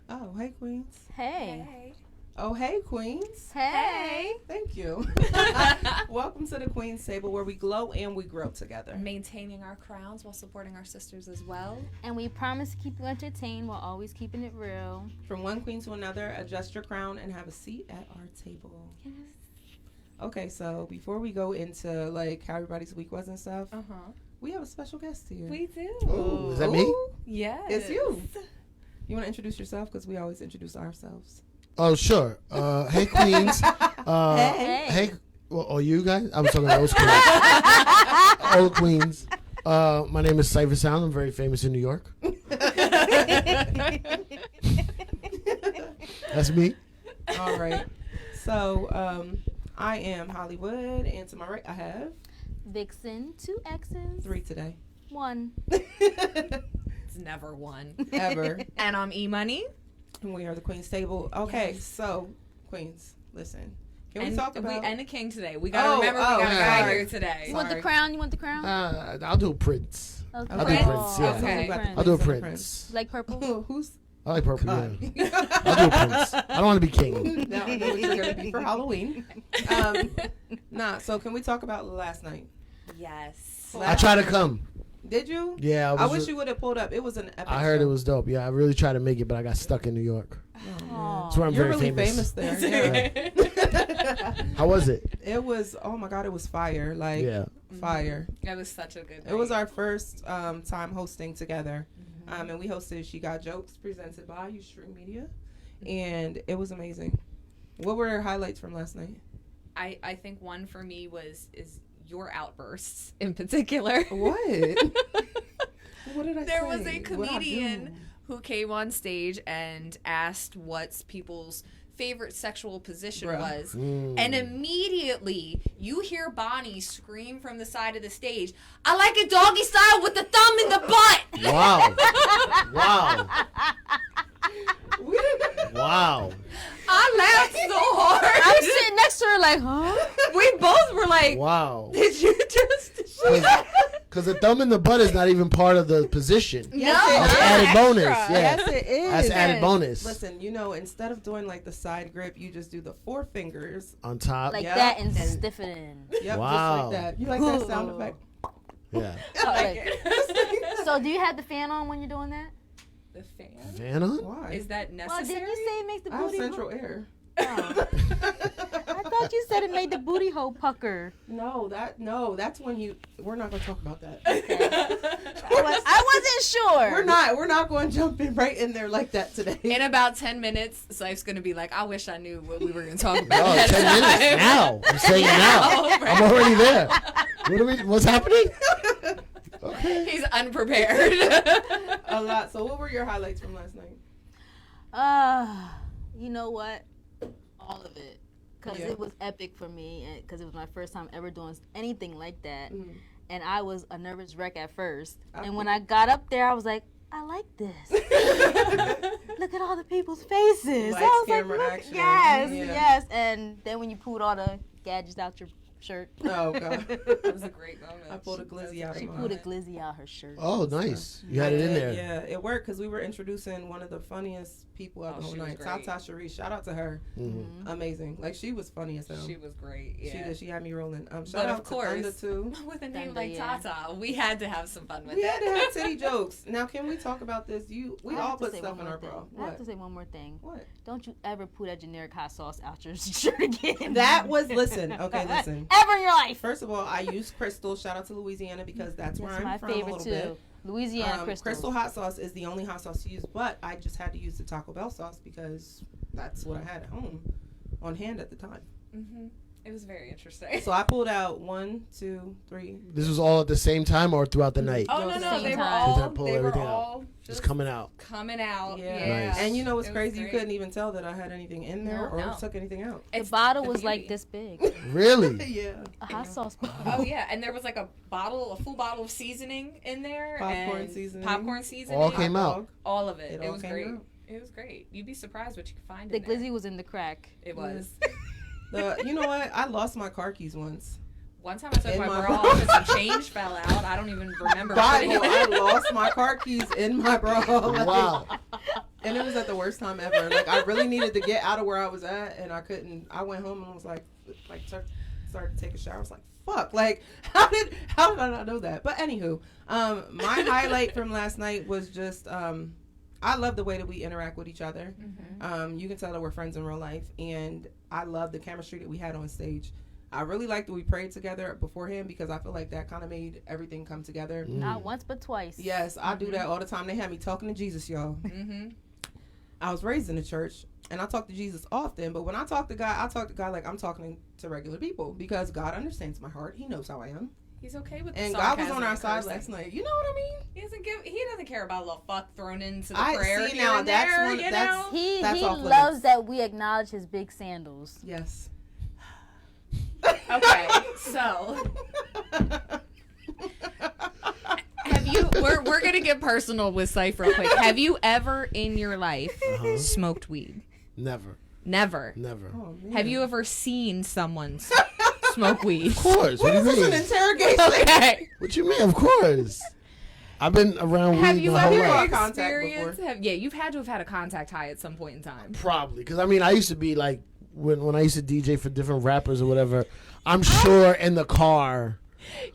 Oh, hey, Queens. Hey. Oh, hey, Queens. Hey. Thank you. Welcome to the Queen's Table, where we glow and we grow together. Maintaining our crowns while supporting our sisters as well. And we promise to keep you entertained while always keeping it real. From one queen to another, adjust your crown and have a seat at our table. Yes. Okay, so before we go into like how everybody's week was and stuff, we have a special guest here. We do. Oh, is that me? Yes. It's you. You want to introduce yourself? Because we always introduce ourselves. Oh, sure. Hey, Queens. Hey. Well, you guys? I was talking to old school. Old Queens. My name is CIPHA. I'm very famous in New York. That's me. All right. So, I am Hollywood, and to my right, I have Vixen, 2 X's. 3 today. 1. It's never one. Ever. And I'm E-Money. And we are the Queen's Table. Okay, Yes. so, Queens, listen. Can we talk about... And the king today. We got to remember we got a guy here today. You want the crown? You want the crown? I'll do a Prince. Okay. I'll do Prince, yeah. Okay. I'll do a Prince. Like purple? Who's... I like purple, God. yeah. I'll do a Prince. I don't want to be king. No, I know what you're going to be for Halloween. So can we talk about last night? Yes. I tried to come. Did you? Yeah. I wish you would have pulled up. It was an epic I heard show. it was dope. Yeah, I really tried to make it, but I got stuck in New York. Aw. That's where I'm You're very really famous there. Yeah. How was it? It was, oh my God, it was fire. Like, Yeah. fire. It was such a good night. It was our first time hosting together. And we hosted She Got Jokes, presented by Ustream Media. And it was amazing. What were your highlights from last night? I think one for me is your outbursts in particular. What? What did I say? There was a What'd I comedian do? who came on stage and asked what people's favorite sexual position Bruh. was. And immediately you hear Bonnie scream from the side of the stage, "I like it doggy style with the thumb in the butt." Wow. Wow. Wow. I laughed so hard. I was sitting next to her like, huh? We both were like, Wow. "Did you just?" Because the thumb in the butt is not even part of the position. Yes, No, it That's is. added bonus. extra. Yeah. Yes, it is. That's added bonus. Listen, instead of doing like the side grip, you just do the 4 fingers. On top. Like Yep. that and And- stiff it in. Yep, Wow. just like that. You like that sound effect? Yeah. I like it. So do you have the fan on when you're doing that? The fan? Vanna? Why? Is that Well, necessary? didn't you say it makes the I have booty central hole? air. Oh. I thought you said it made the booty hole pucker. No, that's when we're not going to talk about that. I wasn't sure. We're not going to jump in right in there like that today. In about 10 minutes, Sife's going to be like, "I wish I knew what we were going to talk about." Oh, ahead of 10 minutes. time." Now. I'm saying now. Right. I'm already there. What's happening? Okay. He's unprepared. A lot. So what were your highlights from last night? You know what? All of it. Because Yeah. it was epic for me. Because it was my first time ever doing anything like that. Mm. And I was a nervous wreck at first. I And when I got up there, I was like, I like this. Look at all the people's faces. Lights, I was camera, like, action. yes, Yeah. yes. And then when you pulled all the gadgets out your shirt. Oh, God. It was a great moment. I pulled a glizzy out of She mine. pulled a glizzy out her shirt. Oh, nice. You had it in there. Yeah, it worked because we were introducing one of the funniest people of the whole she was night. great. Tata Sharice. Shout out to her. Mhm. Amazing. Like, she was funny as hell. She was great. She Yeah. did. She had me rolling. Shout But out of course, to Thunder, too. with a name Thunder, like yeah. Tata, we had to have some fun with We it. had to have titty jokes. Now, can we talk about this? We I all have to put say stuff one in more our bra. thing. I have What? to say one more thing. What? Don't you ever put that generic hot sauce out your shirt again. That was, listen. Okay, listen. Ever in your life. First of all, I use Crystal. Shout out to Louisiana because that's where That's I'm my from favorite a little too. bit. Louisiana Crystal hot sauce is the only hot sauce to use, but I just had to use the Taco Bell sauce because that's what I had at home on hand at the time. Mm-hmm. It was very interesting. So I pulled out 1, 2, 3. This was all at the same time or throughout the night? Oh, No, no, at the no. same They were time. all, Did I pull they were everything out? all It's just coming out. coming out. Yeah. Yeah. Nice. And you know what's It was crazy? You great. couldn't even tell that I had anything in there or No. took anything out. The It's bottle the was like beauty. this big. Really? Yeah. A hot sauce bottle. Oh yeah, and there was like a full bottle of seasoning in there. Popcorn and seasoning. Popcorn seasoning. All came Hot out. dog. All of it. It It all was came great. out. It was great. You'd be surprised what you could find The in there. glizzy was in the crack. It was. You know what? I lost my car keys once. One time I took In my my bra bra. off and some change fell out. I don't even remember putting Bible, it I in. lost my car keys in my bra. Like, Wow. And it was at the worst time ever. Like, I really needed to get out of where I was at, and I couldn't. I went home and was like started to take a shower. I was like, fuck. Like, how did I not know that? But anywho, my highlight from last night was just, I love the way that we interact with each other. Mm-hmm. You can tell that we're friends in real life, and I love the chemistry that we had on stage. I really liked that we prayed together beforehand because I feel like that kind of made everything come together. Not once, but twice. Yes, I do that all the time. They had me talking to Jesus, y'all. Mm-hmm. I was raised in the church, and I talk to Jesus often, but when I talk to God like I'm talking to regular people because God understands my heart. He knows how I am. He's okay with the and God was on our side last night. You know what I mean? He doesn't care about a little fuck thrown into the I prayer see here now. and That's there, one. you That's know? He off loves limits. that we acknowledge his big sandals. Yes. Okay, so have you? We're gonna get personal with Cypher real quick. Have you ever in your life smoked weed? Never. Never. Oh, Have you ever seen someone smoke weed? Of course. What do you This is an mean? interrogation. Okay. What you mean? Of course. I've been around Have weed you my whole ever life. experienced? You've had to have had a contact high at some point in time. Probably, because I mean, I used to be like when I used to DJ for different rappers or whatever. I'm sure in the car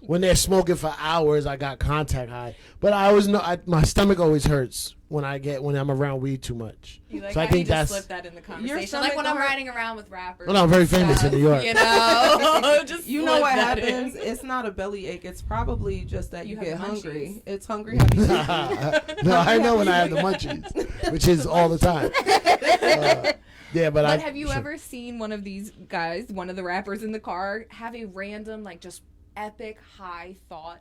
when they're smoking for hours, I got contact high. But I always know my stomach always hurts when I'm around weed too much. You like so I how think you just that's. slip that in the Your conversation, stomach like when I'm hurt? riding around with rappers. Well, I'm very famous in New York. You know, just You know slip what that happens? in. It's not a belly ache. It's probably just that you You get have hungry. munchies. It's hungry. Have you No, I know when I have the munchies, which is all the time. Yeah, But have you ever seen one of these guys, one of the rappers in the car, have a random, like, just epic high thought?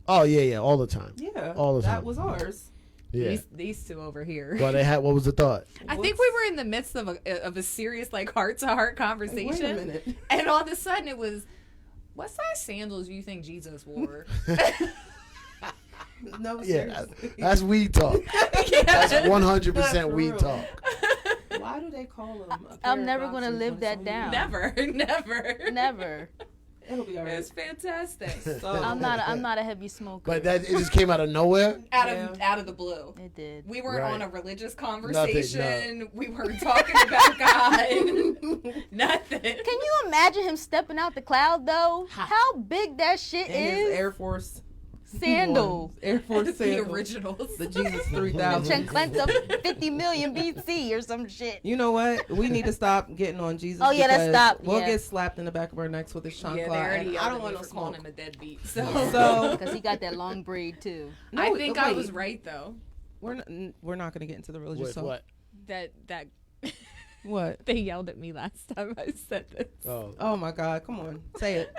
Oh yeah, all the time. Yeah, All the time. that was ours. Yeah. These two over here. Well, they had. What was the thought? I think we were in the midst of a serious, like, heart-to-heart conversation. Wait a minute. And all of a sudden it was, what size sandals do you think Jesus wore? No, Yeah, seriously. that's weed talk. That's 100% For weed real. talk. Why do they call them? I'm never gonna live that down. Never. Never. It'll be alright. It's fantastic. So, I'm not a heavy smoker. But it just came out of nowhere. Out of the blue. It did. We weren't Right. on a religious conversation. Nothing, We weren't talking about God. Nothing. Can you imagine him stepping out the cloud though? How big that shit and his is? Air Force Sandal. Air Force The sandals. originals. The Jesus 3000. Chancleta 50 million BC or some shit. You know what? We need to stop getting on Jesus. Oh, yeah, let's because stop. We'll Yeah. get slapped in the back of our necks with his chancla. Yeah, they already and I don't want no for calling smoke. him a deadbeat. So, Because he got that long braid too. No, I think I wait. was right though. We're not going to get into the religious With talk. what? That What? they yelled at me last time I said this. Oh. Oh my God! Come on, say it.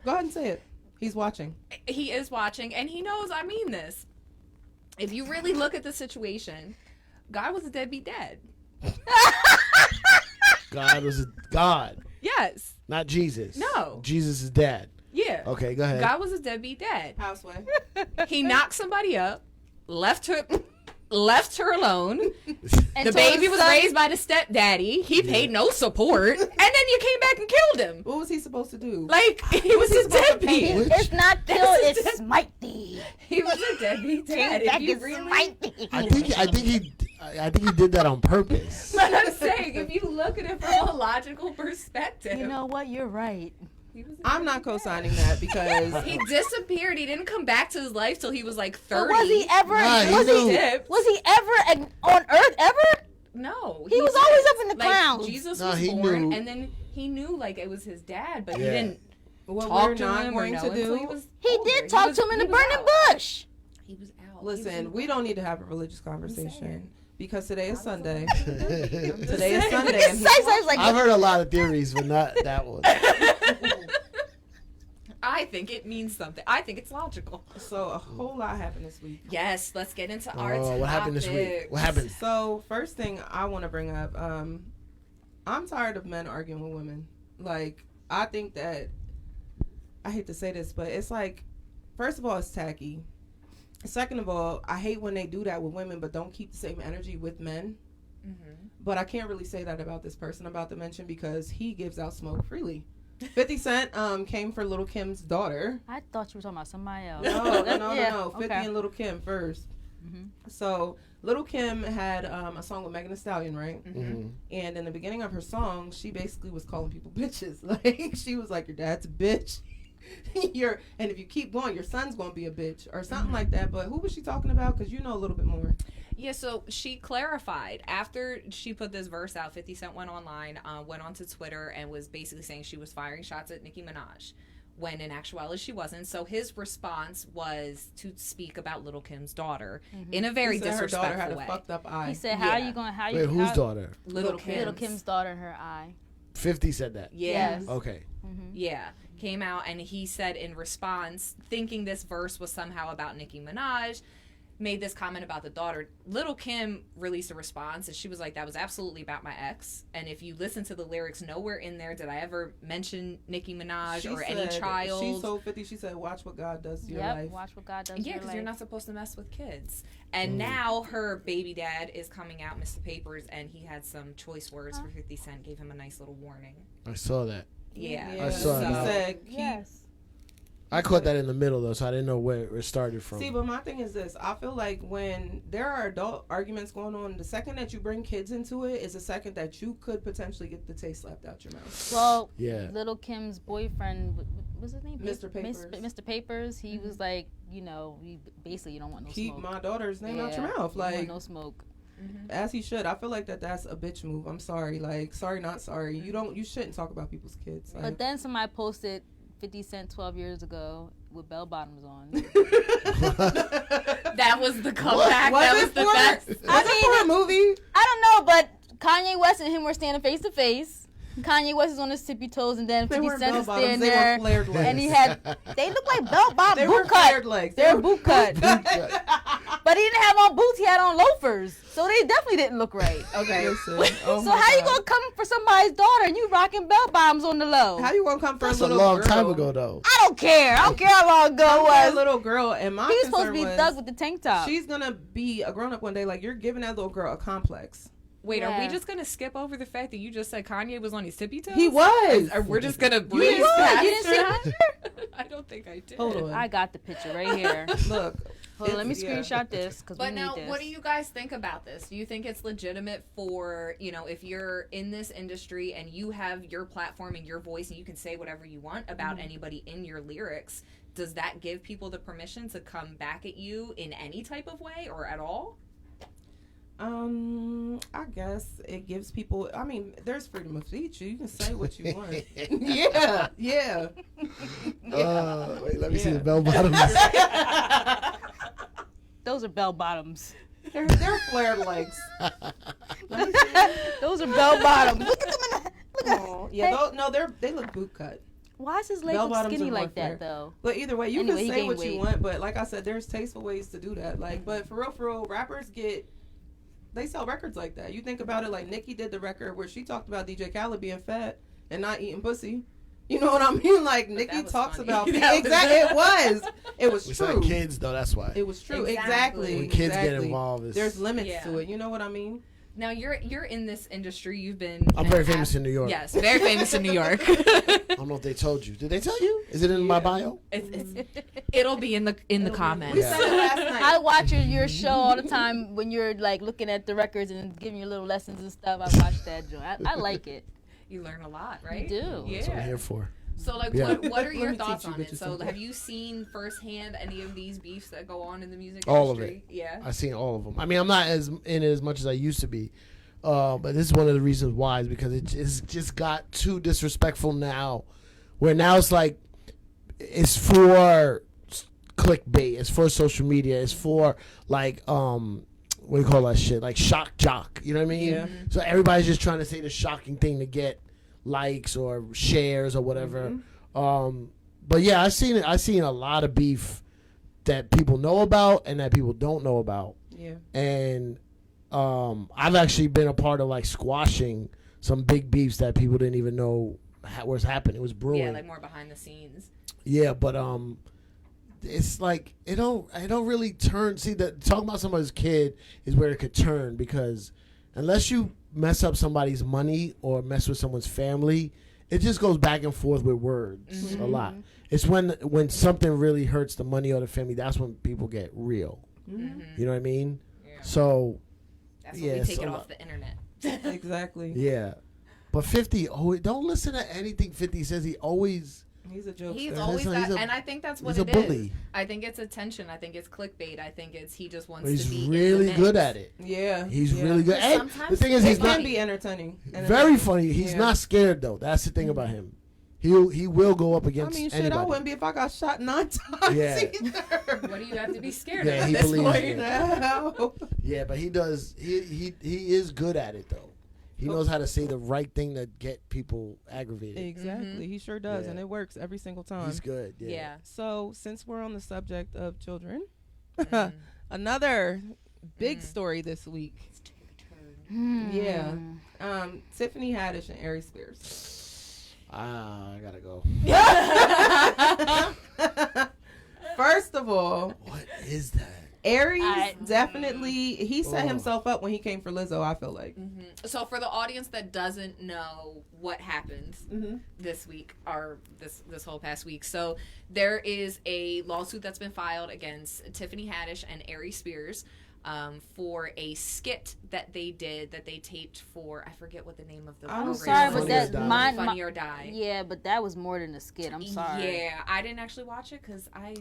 Go ahead and say it. He's watching. He is watching, and he knows I mean this. If you really look at the situation, God was a deadbeat dad. God was a God, Yes. not Jesus. No. Jesus is dad. Yeah. Okay, go ahead. God was a deadbeat dad. Houseway. He knocked somebody up, left her alone. And The told baby his was son- raised by the stepdaddy. He paid no support, and then you came back and killed him. What was he supposed to do? Like he was a deadbeat. Which- It's not kill, That's it's smite thee. He was a deadbeat dad. Back If you and really, smite thee. I think he did that on purpose. but I'm saying, if you look at it from a logical perspective, You know what? You're right. he was a I'm not deadbeat dad. co-signing that because He disappeared. He didn't come back to his life till he was like 30. But was he ever? Right, he was he? knew. Dipped. Was he ever on Earth ever? No, He was always up in the like, clouds. Jesus No, was he born, knew. and then he knew like it was his dad, but he Yeah. didn't what talk we're to not him or going know to until he do. was He older. did talk was- to him in he the was burning out. bush. He was out. Listen, we don't need to have a religious conversation saying. because today is Sunday. Today Today is Sunday. And Sai-Sai's like, I've heard a lot of theories, but not that one. I think it means something. I think it's logical. so a whole lot happened this week. Yes, let's get into our Oh, what happened this week? topics. What happened? So first thing I want to bring up, I'm tired of men arguing with women. Like I think that I hate to say this, but it's like, first of all, it's tacky. Second of all, I hate when they do that with women, but don't keep the same energy with men. Mm-hmm. But I can't really say that about this person I'm about to mention because he gives out smoke freely. 50 Cent came for Little Kim's daughter. I thought you were talking about somebody else. No. 50 Yeah, and okay. Little Kim first. So Little Kim had a song with Megan Thee Stallion, right? Mhm. And in the beginning of her song, she basically was calling people bitches. Like, she was like, your dad's a bitch. And if you keep going, your son's going to be a bitch or something like that. But who was she talking about? Because you know a little bit more. Yeah, so she clarified after she put this verse out. 50 Cent went online, went onto Twitter, and was basically saying she was firing shots at Nicki Minaj, when in actuality she wasn't. So his response was to speak about Little Kim's daughter in a very He said her daughter had disrespectful a way. fucked up eye. He said, "How Yeah. you going? How Wait, you? whose how, daughter? Little Little Kim's daughter in her eye." 50 said that. Yeah. Yes. Okay. Yeah, came out and he said in response, thinking this verse was somehow about Nicki Minaj, made this comment about the daughter. Little Kim released a response and she was like, that was absolutely about my ex. And if you listen to the lyrics, nowhere in there did I ever mention Nicki Minaj She or said, any child. She told 50, she said, watch what God does to your life. Watch what God does. Yeah, because you're not supposed to mess with kids. And now her baby dad is coming out, Mr. Papers, and he had some choice words for 50 Cent, gave him a nice little warning. I saw that. Yeah. I saw He that. said, Yes. I caught that in the middle though, so I didn't know where it started from. See, but my thing is this. I feel like when there are adult arguments going on, the second that you bring kids into it is the second that you could potentially get the taste slapped out your mouth. Well, Yeah. Little Kim's boyfriend, what's his name? Mr. Papers. Mr. Papers. He was like, you know, basically you don't want no Keep smoke. my daughter's name out your mouth. You don't Like, want no smoke. as he should. I feel like that's a bitch move. I'm sorry. Like, sorry, not sorry. You shouldn't talk about people's kids. Like, But then somebody posted 50 Cent 12 years ago with bell bottoms on. That was the comeback. Was that it was the for- best. was it for a movie? I don't know, but Kanye West and him were standing face to face. Kanye West is on his tippy toes, and then They 50 weren't Cent bell is bottoms. standing They there. were flared legs. And he had, they look like belt bottoms, They were boot cut. flared legs. They're boot cut. But he didn't have on boots, he had on loafers. So they definitely didn't look right. Okay. Listen, oh So my how you God. gonna come for somebody's daughter and you rocking bell bottoms on the low? How you gonna come for That's a a little long girl? time ago though. I don't care. I don't care how long ago Come it for a was. little girl, and my He was supposed to be concern thug was with the tank top. she's gonna be a grown up one day. Like, you're giving that little girl a complex. Wait, are we Yeah. just going to skip over the fact that you just said Kanye was on his tippy toes? He was. Or we're just going to You breeze didn't past You didn't see it? that? I don't think I did. Hold on. I got the picture right here. Look. Hold on, let me It's- yeah. screenshot this because we But need now, this. what do you guys think about this? Do you think it's legitimate for, if you're in this industry and you have your platform and your voice and you can say whatever you want about anybody in your lyrics, does that give people the permission to come back at you in any type of way or at all? I guess it gives people. I mean, there's freedom of speech. You can say what you want. yeah. Wait, let me see Yeah. the bell bottoms. Those are bell bottoms. They're flared legs. Those are bell bottoms. Look at them in the, look at Oh, yeah. They look boot cut. Why is his leg Bell look bottoms skinny are more like that fair. though? But either way, you Anyway, he can say gained what you weight. want. But like I said, there's tasteful ways to do that. Like, but for real, rappers they sell records like that. You think about it, like Nicki did the record where she talked about DJ Khaled being fat and not eating pussy. You know what I mean? Like, Nicki was talks funny. about That was- It was We true. said kids though, that's why. It was true. Exactly. Exactly. When kids get Exactly. involved, it's, There's limits Yeah. to it. You know what I mean? Now, you're in this industry. You've been... I'm very famous in New York. Yes, very famous in New York. I don't know if they told you. Did they tell you? Is it in my bio? It'll be in the comments. We said it last night. I watch your show all the time when you're like looking at the records and giving your little lessons and stuff. I watch that joint. I like it. You learn a lot, right? You do. Yeah. That's what I'm here for. So, like, Yeah. what are Let your me thoughts teach you on it? bitches So, something. have you seen firsthand any of these beefs that go on in the music All of industry? Yeah. I've seen all of them. I mean, I'm not as in it as much as I used to be. But this is one of the reasons why is because it's just got too disrespectful now. Where now it's like, it's for clickbait. It's for social media. It's for like, what do you call that shit? Like shock jock. You know what I mean? Yeah. So everybody's just trying to say the shocking thing to get likes or shares or whatever. But yeah, I've seen a lot of beef that people know about and that people don't know about. Yeah. And I've actually been a part of like squashing some big beefs that people didn't even know was happening. It was brewing. Yeah, like more behind the scenes. Yeah, but it's like it don't really turn. See, that talking about somebody's kid is where it could turn, because unless you mess up somebody's money or mess with someone's family, it just goes back and forth with words a lot. It's when something really hurts the money or the family, that's when people get real. Mm-hmm. You know what I mean? Yeah. So That's yeah, when we take so it off the internet. Exactly. yeah. But 50, don't listen to anything 50 says. He's He's a jokester. He's always He's and I think that's what he's it a is. bully. I think it's attention. I think it's clickbait. I think it's he just wants He's to be really good at it. Yeah. He's yeah. really good. But And sometimes the thing is, He he's can not be entertaining. very funny. He's Yeah. not scared though. That's the thing about him. He will go up I against mean, shit, anybody. I wouldn't be if I got shot 9 times Yeah. either. What do you have to be scared Yeah, of at he this believes point? you. No. Yeah, but he does. He is good at it though. He knows how to say the right thing to get people aggravated. Exactly. He sure does, Yeah. and it works every single time. He's good. Yeah. Yeah. So, since we're on the subject of children, Mhm. another big story this week. Yeah. Tiffany Haddish and Ari Spears. I gotta go. First of all, What is that? Aries definitely he set Oh. himself up when he came for Lizzo, I feel like. So for the audience that doesn't know what happened Mm-hmm. this week or this whole past week, so there is a lawsuit that's been filed against Tiffany Haddish and Ari Spears for a skit that they taped for, I forget what the name of the I'm program sorry, was. but that Funny or Die. Yeah, but that was more than a skit. I'm sorry. Yeah, I didn't actually watch it because I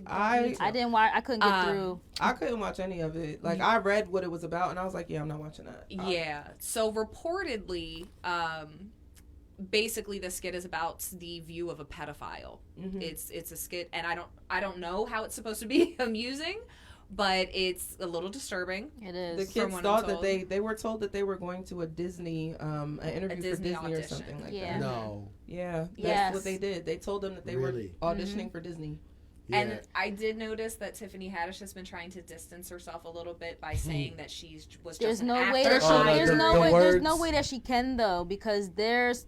didn't watch. I couldn't get through. I couldn't watch any of it. Like I read what it was about and I was like, yeah, I'm not watching that. Yeah. So reportedly, basically the skit is about the view of a pedophile. Mhm. It's a skit, and I don't know how it's supposed to be amusing, but it's a little disturbing. It The is. kids what I'm thought that told. they were told that they were going to a Disney an interview Disney for Disney or audition. something like Yeah. that. No. Yeah, that's Yes. what they did. They told them that they Really? were auditioning for Disney. Yeah. And I did notice that Tiffany Haddish has been trying to distance herself a little bit by saying that she was There's just an no actor. way that she. Oh, There's the no way. There's no words. way that she can though, because there's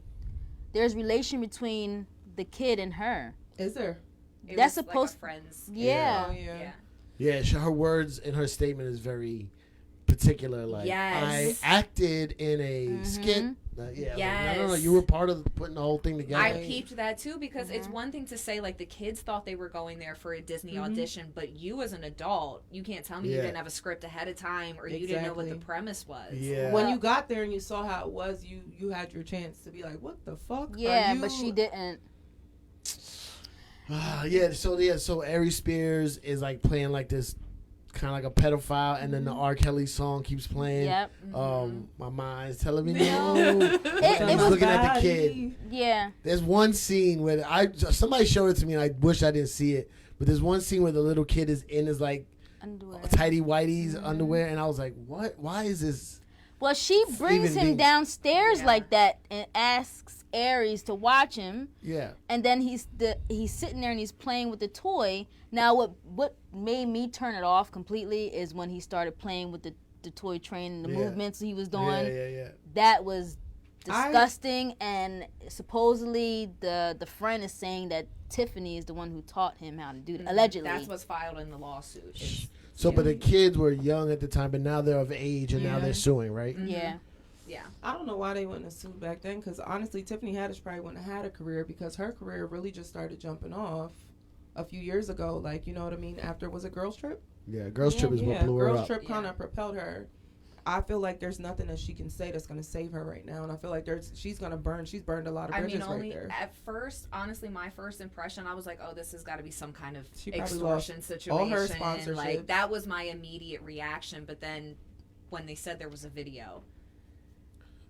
relation between the kid and her. Is there? It That's was like a supposed. friends. Yeah. Oh yeah. Yeah. Yeah, her words in her statement is very particular. Like, Yes. I acted in a skit. Yeah, like, no, Yes. you were part of putting the whole thing together. I peeped that too because it's one thing to say like the kids thought they were going there for a Disney audition, but you as an adult, you can't tell me you Yeah. didn't have a script ahead of time or you didn't know what the Exactly. premise was. Yeah. When you got there and you saw how it was, you had your chance to be like, what the fuck? Yeah, Are you? but she didn't. So Ari Spears is like playing like this kind of like a pedophile, and then the R. Kelly song keeps playing. Yep. My mind's telling me No. no. It He's was looking at the kid. Yeah. There's one scene where somebody showed it to me, and I wish I didn't see it. But there's one scene where the little kid is in his like Underwear. tighty whities underwear, and I was like, what? Why is this? Well, she brings Even him being- downstairs Yeah. like that and asks Aries to watch him, Yeah. and then he's sitting there and he's playing with the toy. Now, what made me turn it off completely is when he started playing with the toy train and the Yeah. movements he was doing. Yeah. That was disgusting, and supposedly the friend is saying that Tiffany is the one who taught him how to do that. Allegedly. That's what's filed in the lawsuit. So, but the kids were young at the time, but now they're of age, and now Yeah. they're suing, right? Yeah. Yeah. I don't know why they wouldn't have sued back then, because honestly, Tiffany Haddish probably wouldn't have had a career because her career really just started jumping off a few years ago. Like, you know what I mean? After, was it Girls Trip? Yeah, Girls Trip is what Yeah, blew her Girls up. Trip kind of propelled her. I feel like there's nothing that she can say that's going to save her right now, and I feel like she's burned a lot of bridges right there. At first, honestly, my first impression, I was like, "Oh, this has got to be some kind of She probably extortion lost situation." all her sponsorships. Like that was my immediate reaction. But then, when they said there was a video,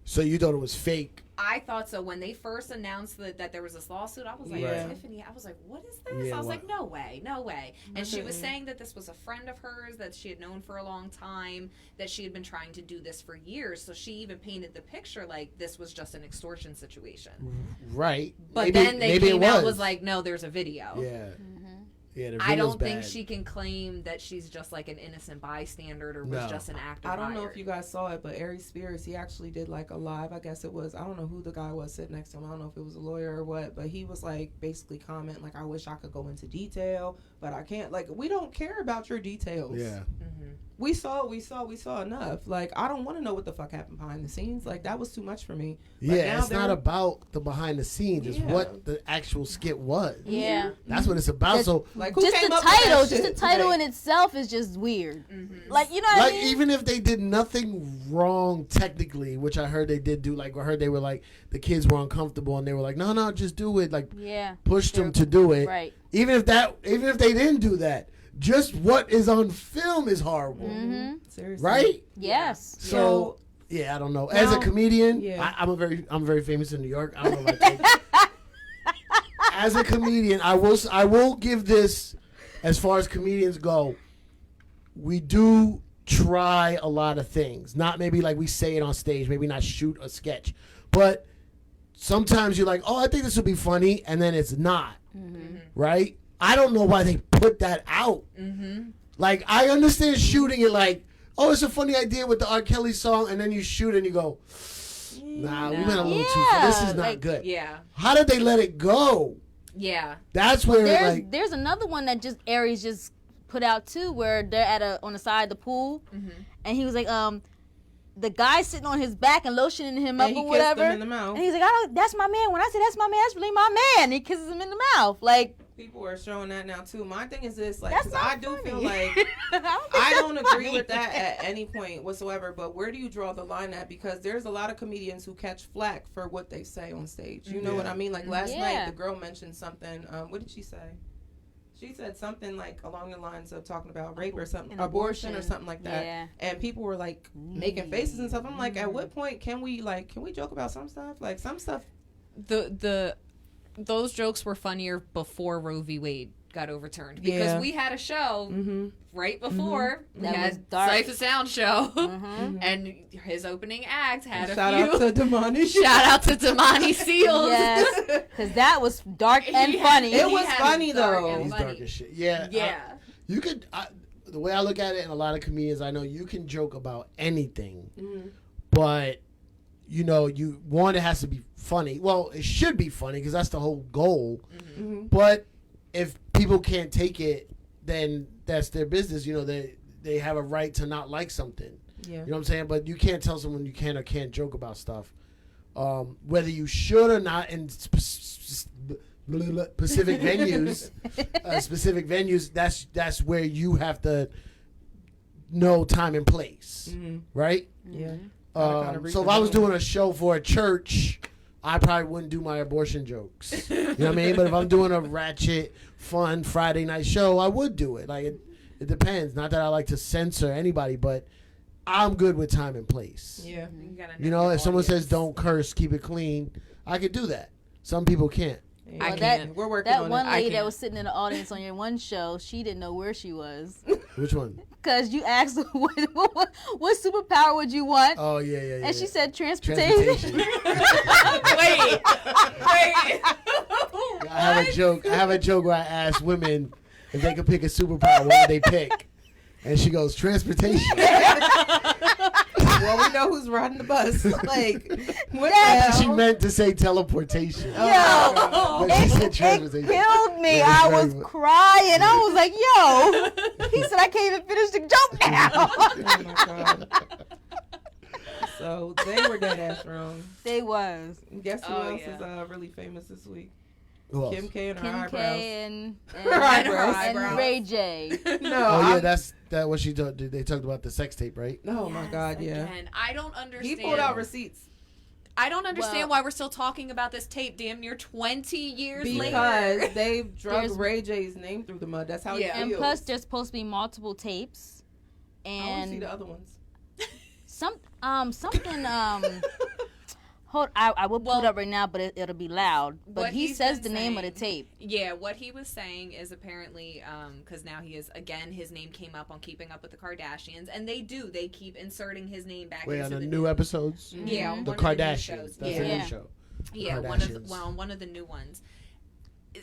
So you thought it was fake? I thought so. When they first announced that there was this lawsuit, I was like, Yeah. Tiffany, I was like, what is this? Yeah, I was what? like, no way, no way. And she was Mhm. saying that this was a friend of hers that she had known for a long time, that she had been trying to do this for years. So she even painted the picture like this was just an extortion situation. Right. But Maybe- then they maybe it came out was like, no, there's a video. Yeah. Yeah, the I video's don't think bad. she can claim that she's just like an innocent bystander or was No. just an actor. I don't know hired. if you guys saw it, but Ari Spears, he actually did like a live. I guess it was, I don't know who the guy was sitting next to him. I don't know if it was a lawyer or what, but he was like basically comment like, I wish I could go into detail, but I can't. Like, we don't care about your details. Yeah. We saw enough. Like, I don't want to know what the fuck happened behind the scenes. Like, that was too much for me. Like, Yeah, now it's not about the behind the scenes. It's Yeah. what the actual skit was. Yeah. That's what it's about. So, like, who Just came the up with that title, just shit? the title Like, in itself is just weird. Like, you know what like, I mean? even if they did nothing wrong technically, which I heard they did do, like, I heard they were like, the kids were uncomfortable and they were like, no, just do it. Like, Yeah. pushed them to do it. Right. Even if they didn't do that, just what is on film is horrible. Mm-hmm. seriously. Right? Yes. So, yeah, I don't know. As a Now- comedian, Yeah. I'm very famous in New York. I don't know if I take as a comedian, I will give this, as far as comedians go, we do try a lot of things. Not maybe like we say it on stage, maybe not shoot a sketch, but sometimes you're like, oh, I think this would be funny, and then it's not. Right? I don't know why they put that out. Like, I understand shooting it like, oh, it's a funny idea with the R. Kelly song, and then you shoot and you go, nah, we went a little too far. This is not like- good. Yeah. How did they let it go? Yeah. That's where There's another one that just Aries just put out too, where they're on the side of the pool, and he was like, the guy sitting on his back and lotioning him up he or kissed whatever, him in the mouth. and he's like, that's my man. When I say that's my man, that's really my man. And he kisses him in the mouth, like. People are showing that now too. My thing is this, like, That's 'cause not I do funny. feel like I don't agree with that at any point whatsoever. But where do you draw the line at? Because there's a lot of comedians who catch flack for what they say on stage. You know what I mean? Like last Yeah. night, the girl mentioned something. What did she say? She said something like along the lines of talking about rape or something, An abortion or abortion. something like that. Yeah. And people were like making faces and stuff. I'm like, at what point can we joke about some stuff? Like some stuff. Those jokes were funnier before Roe v. Wade got overturned because Yeah. we had a show right before we That had was dark. CIPHA Sound show, and his opening act had Shout a out few. to Damani. Shout out to Damani Seals. Yes, because that was dark and He had- funny. It he was had funny, dark though. and he's funny. dark as shit. Yeah. Yeah. You could, the way I look at it, and a lot of comedians I know, you can joke about anything, but you know, it has to be funny. Well, it should be funny because that's the whole goal. But if people can't take it, then that's their business. You know, they have a right to not like something. Yeah. You know what I'm saying? But you can't tell someone you can or can't joke about stuff. Whether you should or not in specific venues, that's where you have to know time and place, right? Yeah. So if I was doing a show for a church, I probably wouldn't do my abortion jokes. You know what I mean? But if I'm doing a ratchet, fun Friday night show, I would do it. Like it depends. Not that I like to censor anybody, but I'm good with time and place. Yeah. You know, if someone says don't curse, keep it clean, I could do that. Some people can't. I Well, can't. We're working That on one it. lady that can't. was sitting in the audience on your one show, she didn't know where she was. Which one? Because you asked her, what superpower would you want? Oh yeah. And she said transportation. Transportation. Wait. I have a joke. I have a joke where I ask women if they could pick a superpower, what would they pick? And she goes, transportation. Well, we know who's riding the bus. Like, what Yeah. the She hell? meant to say teleportation. Oh, But she said It transportation. killed me. Yeah, I it's was very- crying. I was like, yo. He said, I can't even finish the joke now. Oh my God. So they were dead ass wrong. They was. Guess who Oh, else yeah. is really famous this week? Who else? Kim K and her Kim eyebrows. K and Her eyebrows. and Ray J. No, Oh yeah, I'm- that's what she told. They talked about the sex tape, right? Oh my God, yeah. Again, I don't understand. He pulled out receipts I don't understand Well- why we're still talking about this tape damn near 20 years later. because they've drugged There's- Ray J's name through the mud. That's how Yeah. he And feels. plus, there's supposed to be multiple tapes. I want to see And the other ones. something hold I will pull it Well, up right now, but it'll be loud. But what he he's says been the name of the saying- tape. Yeah, what he was saying is apparently, because now he is, again, his name came up on Keeping Up with the Kardashians, and they keep inserting his name back Wait, into on the the new episodes. Yeah, on The one of the new Kardashians. shows. That's Yeah. a Yeah. new show. Yeah, Kardashians. one of the new ones.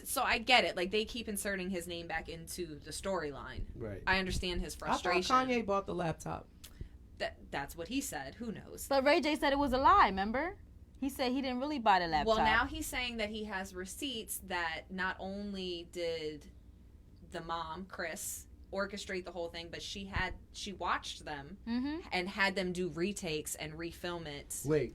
So I get it. Like, they keep inserting his name back into the storyline. Right. I understand his I thought frustration. Kanye bought the laptop. That's what he said. Who knows? But Ray J said it was a lie. Remember? He said he didn't really buy the laptop. Well, now he's saying that he has receipts that not only did the mom, Chris, orchestrate the whole thing, but she watched them Mm-hmm. and had them do retakes and refilm it. Wait,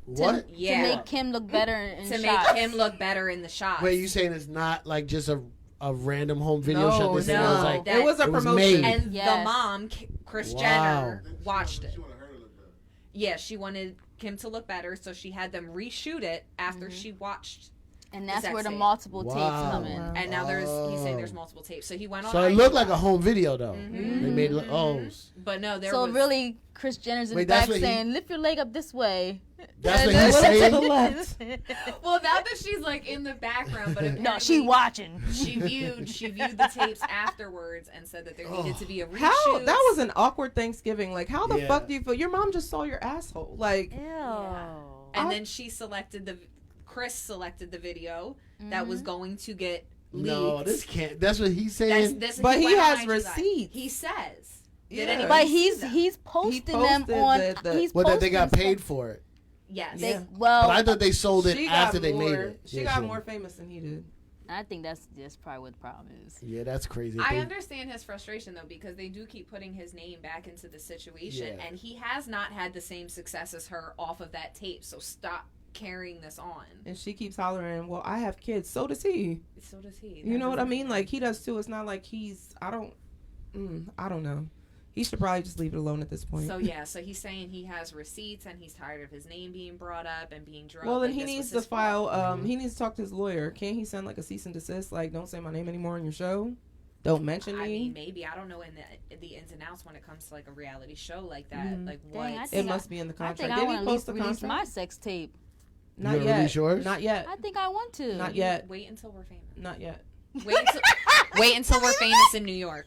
what? Yeah. To make Kim look better in To shots. make him look better in the shots. Wait, you saying it's not like just a random home video No, shot? This no. thing was like, That- It was a it was promotion. made. And Yes. the mom, Kris Wow. Jenner, watched it. She wanted her to look better. Yeah, she wanted Kim to look better, so she had them reshoot it after Mm-hmm. she watched. And that's Sex where the tape. multiple tapes Wow. come in. Wow. And now he's saying there's multiple tapes. So he went on. So it IG looked like a Live. home video though. Mhm. They made it look. Oh, But no, there So was. really, Kris Jenner's in Wait, the that's back what he- saying, lift your leg up this way. that's And what he's then- to the saying. left. Well, not that she's like in the background, but No, she watching. She viewed the tapes afterwards and said that there needed to be a reshoot. How that was an awkward Thanksgiving. Like, how the Yeah. fuck do you feel? Your mom just saw your asshole. Like, Ew. And then Kris selected the video that was going to get leaked. No, this can't. That's what he's saying. But he went on has IG Live. receipts. He says. Yeah. Did anybody But see them? he's posting them posted on. the- He's Well, that they got posting paid stuff. for it. Yes. They, Yeah. well, But I thought they sold it she after got they more, made it. She Yeah, got sure. more famous than he did. I think that's probably what the problem is. Yeah, that's crazy. I They- understand his frustration though, because they do keep putting his name back into the situation, Yeah. and he has not had the same success as her off of that tape. So stop carrying this on. And she keeps hollering, well, I have kids. So does he. So does he. You know what I mean? Like, he does too. It's not like I don't know. He should probably just leave it alone at this point. So yeah, so he's saying he has receipts and he's tired of his name being brought up and being drugged. well, then like he this needs was to his fault. file. He needs to talk to his lawyer. Can't he send like a cease and desist? Like, don't say my name anymore on your show. Don't mention I me. mean, maybe I don't know in the ins and outs when it comes to like a reality show like that. Mhm. Like Dang, what? I It think must be in the I contract. think I Did want he to post the release contract? my sex tape. Not You gonna yet. release yours? Not yet. I think I want to. Not yet. Wait until we're famous. Not yet. Wait until we're famous in New York.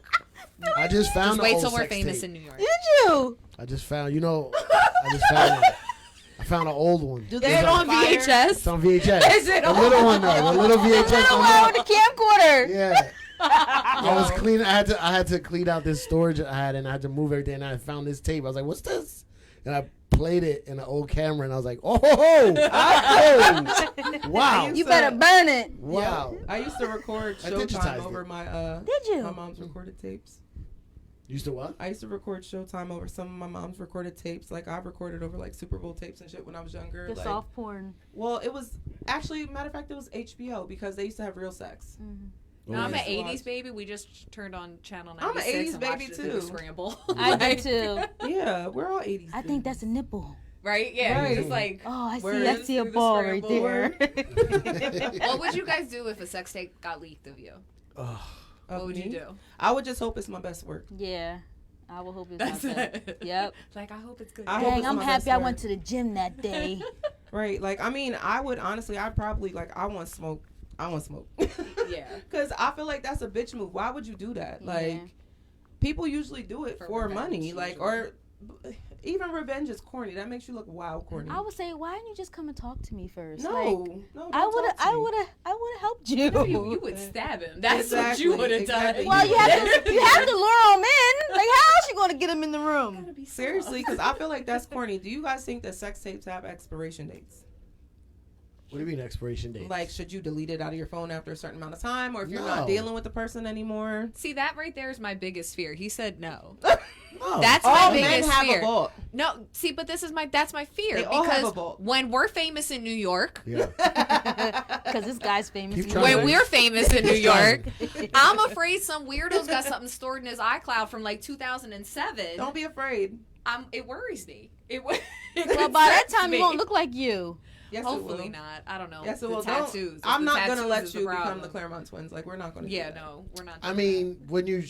I just found. Just the wait old till we're sex famous tape. in New York. Did you? I just found. You know, I just found it. I found an old one. Do They they it on fire? VHS. It's on VHS. Is it the on- little one though. The little VHS. Little one. one with the camcorder. Yeah. I was cleaning. I had to clean out this storage I had, and I had to move everything. And I found this tape. I was like, "What's this?" And I played it in an old camera, and I was like, "Oh, wow, You better burn it. wow." I used to record I Showtime digitized over it. my Did you? my mom's recorded tapes. Used to what? I used to record Showtime over some of my mom's recorded tapes. Like, I recorded over like Super Bowl tapes and shit when I was younger. The Like, soft porn. well, it was actually, matter of fact, it was HBO because they used to have real sex. No, I'm I an used to 80s watch. baby. We just turned on channel I'm an 96 80s and watched baby, it through the too. Scramble. I Like, do too. Yeah, we're all 80s. I think that's a nipple. Right? Yeah. Right. It's like, Oh, I Word. see. I see a Through the ball right scramble. there. what would you guys do if a sex tape got leaked of you? Ugh. Of What would you me. do? I would just hope it's my best work. Yeah, I will hope it's That's not that. it. Yep. Like, I hope it's good. I hope Dang, it's I'm my happy best I work. went to the gym that day. Right. Like, I mean, I would honestly, I'd probably, like, I want smoke. Yeah. Because I feel like that's a bitch move. Why would you do that? Yeah. Like, people usually do it For for revenge, money. Like, usually. or even revenge is corny. That makes you look wild corny. I would say, why didn't you just come and talk to me first? no, Like, no. I don't would have, talk to me. I would have helped you. No, you would stab him. That's what you Exactly, would have exactly. done. Well, you have to lure them in. Like, how else you going to get them in the room? Seriously, because I feel like that's corny. Do you guys think that sex tapes have expiration dates? What do you mean expiration date? Like, should you delete it out of your phone after a certain amount of time, or if you're No. not dealing with the person anymore? See, that right there is my biggest fear. He said no. no. That's All my men biggest have fear. a vault. No, see, but that's my fear. They all have because a vault. when we're famous in New York, yeah. Because this guy's famous. Keep in trying. New when York. we're famous in New York, Trying. I'm afraid some weirdo's got something stored in his iCloud from like 2007. Don't be afraid. It worries me. It Well, by that time, me. you won't look like you. Yes, Hopefully it will. not. I don't know. Yes, it the will. tattoos. I'm The not gonna tattoos let is you become problem. the Claremont twins. Like, we're not gonna. Yeah, do that. no, we're not. I doing mean, when you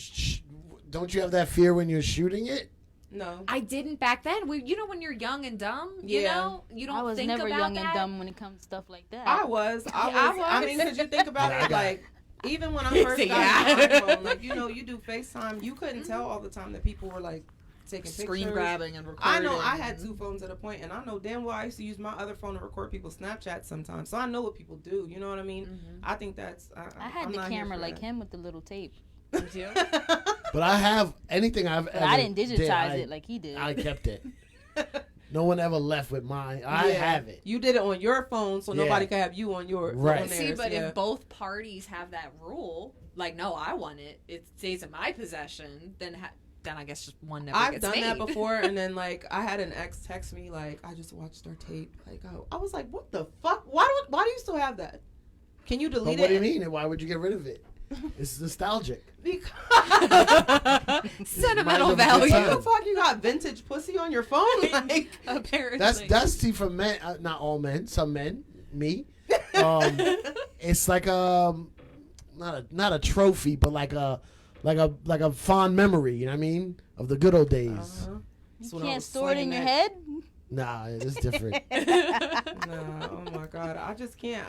don't you have that fear when you're shooting it? No. I didn't back then. You know, when you're young and dumb, you Yeah. know, you don't I was think never about young that. and dumb when it comes to stuff like that. I was. I mean, because you think about Yeah, I it, got like, even when I first got Yeah. an iPhone, like, you know, you do FaceTime, you couldn't tell all the time that people were, like, taking Screen pictures. grabbing and recording. I know I had 2 phones at a point, and I know damn well I used to use my other phone to record people's Snapchats sometimes. So I know what people do. You know what I mean? Mhm. I think that's. I had I'm the not here camera for like that. him with the little tape. Did you? But I have anything I've But ever I didn't did, digitize it like he did. I kept it. No one ever left with mine. I have it. You did it on your phone, so Yeah. nobody can have you on your Right. on See, theirs, but yeah. if both parties have that rule, like, no, I want it, it stays in my possession, then I guess just one never I've gets done made. that before, and then like I had an ex text me like, I just watched our tape. Like I was like, what the fuck? Why do you still have that? Can you delete But what do it? you mean? And why would you get rid of it? It's nostalgic. Because Sentimental Might have a good value. time. what the fuck? You got vintage pussy on your phone? Like Apparently. That's see for men, not all men, some men, me. It's like not a trophy, but like a fond memory. You know what I mean, of the good old days. uh-huh. That's You when I can't was store it in slinging your that- head. Nah, it's different. Nah, oh my god, I just can't.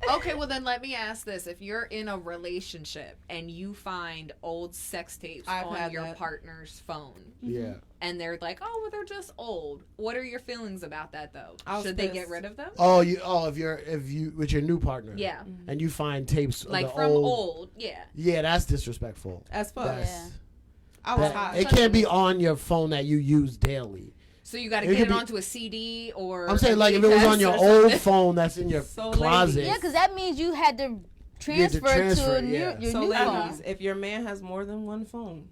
Okay, well then let me ask this. If you're in a relationship and you find old sex tapes I've on had your that. partner's phone Yeah. and they're like, oh, well, they're just old. What are your feelings about that, though? I was Should they get pissed. rid of them? If you with your new partner. Yeah. And you find tapes of Like the from old. old. Yeah. Yeah, that's disrespectful. As fuck. That's, I was that- hot. it can't be on your phone that you use daily. So you got to It get could it be- onto a CD or. I'm saying a like if it was VHS on your or old something. phone that's in your So closet. ladies. Yeah, because that means you had to had to transfer transfer to it, yeah. your So new ladies, phone. if your man has more than one phone,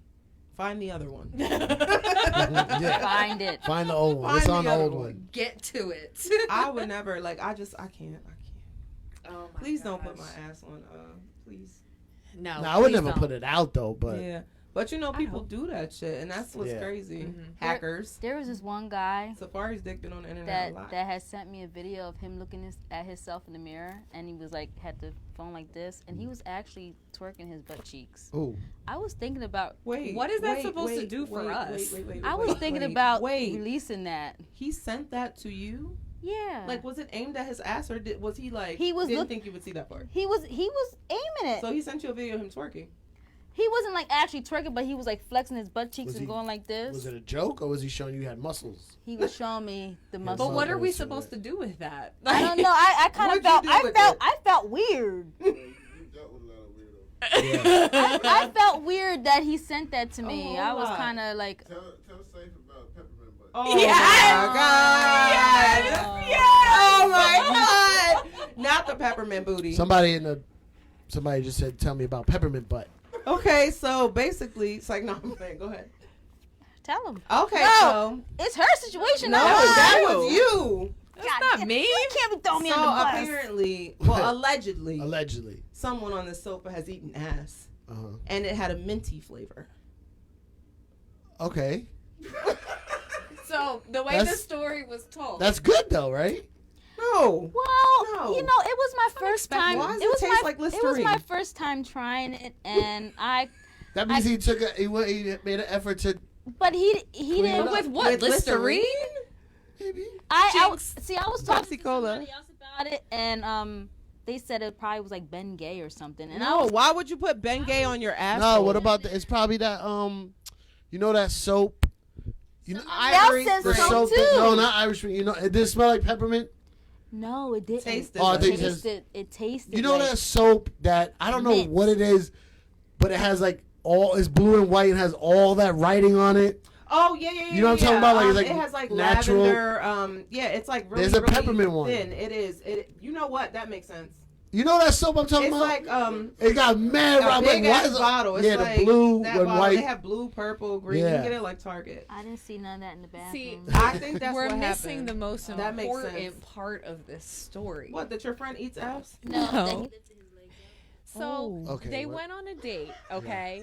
find the other one. Yeah. Find it. Find the old one. Find It's the on the other old one. one. Get to it. I would never like. I can't. Oh my Please don't put gosh. my ass on. Please. No. No, I would please never don't. put it out though, but Yeah, but you know I people hope. do that shit, and that's what's Yeah. crazy. Mhm. Hackers. There was this one guy Safari's dick been on the internet a lot. that had sent me a video of him looking at himself in the mirror, and he was like had the phone like this, and he was actually twerking his butt cheeks. ooh. I was thinking about Wait, What is that wait, supposed to wait, do for wait, us? I was thinking about Wait, releasing that. he sent that to you? Yeah. Like, was it aimed at his ass, or was he like? He was didn't look- think you would see that part. he was aiming it. So he sent you a video of him twerking. He wasn't like actually twerking, but he was like flexing his butt cheeks Was and he- going like this. Was it a joke or was he showing you had muscles? He was showing me the Yeah, muscle. But what are we Muscles, supposed to do with that? I don't know. I kind of What'd you felt. do I with felt. it? I felt weird. You dealt with a lot of weirdos. Yeah. I felt weird that he sent that to me. Oh, I was wow. kind of like, Tell Safe about peppermint butter. Oh Yes! my god! Yes! Oh my god! Not the peppermint booty. Somebody just said, "Tell me about peppermint butt." Okay, so basically, it's like no, I'm playing. Go ahead. tell him. Okay, No. It's her situation. so no, not mine. that was you. That's not me. You can't be throwing me So on the bus. apparently, well, allegedly, Allegedly. someone on the sofa has eaten ass, Uh-huh. and it had a minty flavor. Okay. So the way That's- the story was told. That's good though, right? No. Well, No. you know, it was my first time. Why does it it was taste my like it was Listerine? my first time trying it, and That means he made an effort to but he Clean didn't. it up. with what? With Listerine? maybe. I Jinx. see. I was talking to Pepsi Cola. somebody else about it, and they said it probably was like Ben Gay or something. And I No, was why would you put Bengay on your ass? No, what about it's probably that you know that soap? You know Somebody else Irish says the Spring. so soap too. no, not Irish Spring. You know, it did smell like peppermint. No, it didn't. Tasted Oh, I it think tasted. It tasted. You know like, that soap that I don't know mint. what it is, but it has like it's blue and white and has all that writing on it. Oh yeah. You know what I'm talking about? Like, it's like it has like natural- lavender. Yeah, it's like really. There's a really peppermint one. Thin. It is. You know what? That makes sense. You know that soap I'm talking It's about? like It got mad. a I'm like, big why ass is it- bottle. It's yeah, like the blue that and bottle. white. They have blue, purple, green. You Yeah. can get it like Target. I didn't see none of that in the bathroom. See, I think that's we're what missing happened. the most That makes important sense. part of this story. What? That your friend eats ass? no, that No. he lifted his legs up. So Oh. Okay, they what? went on a date, okay?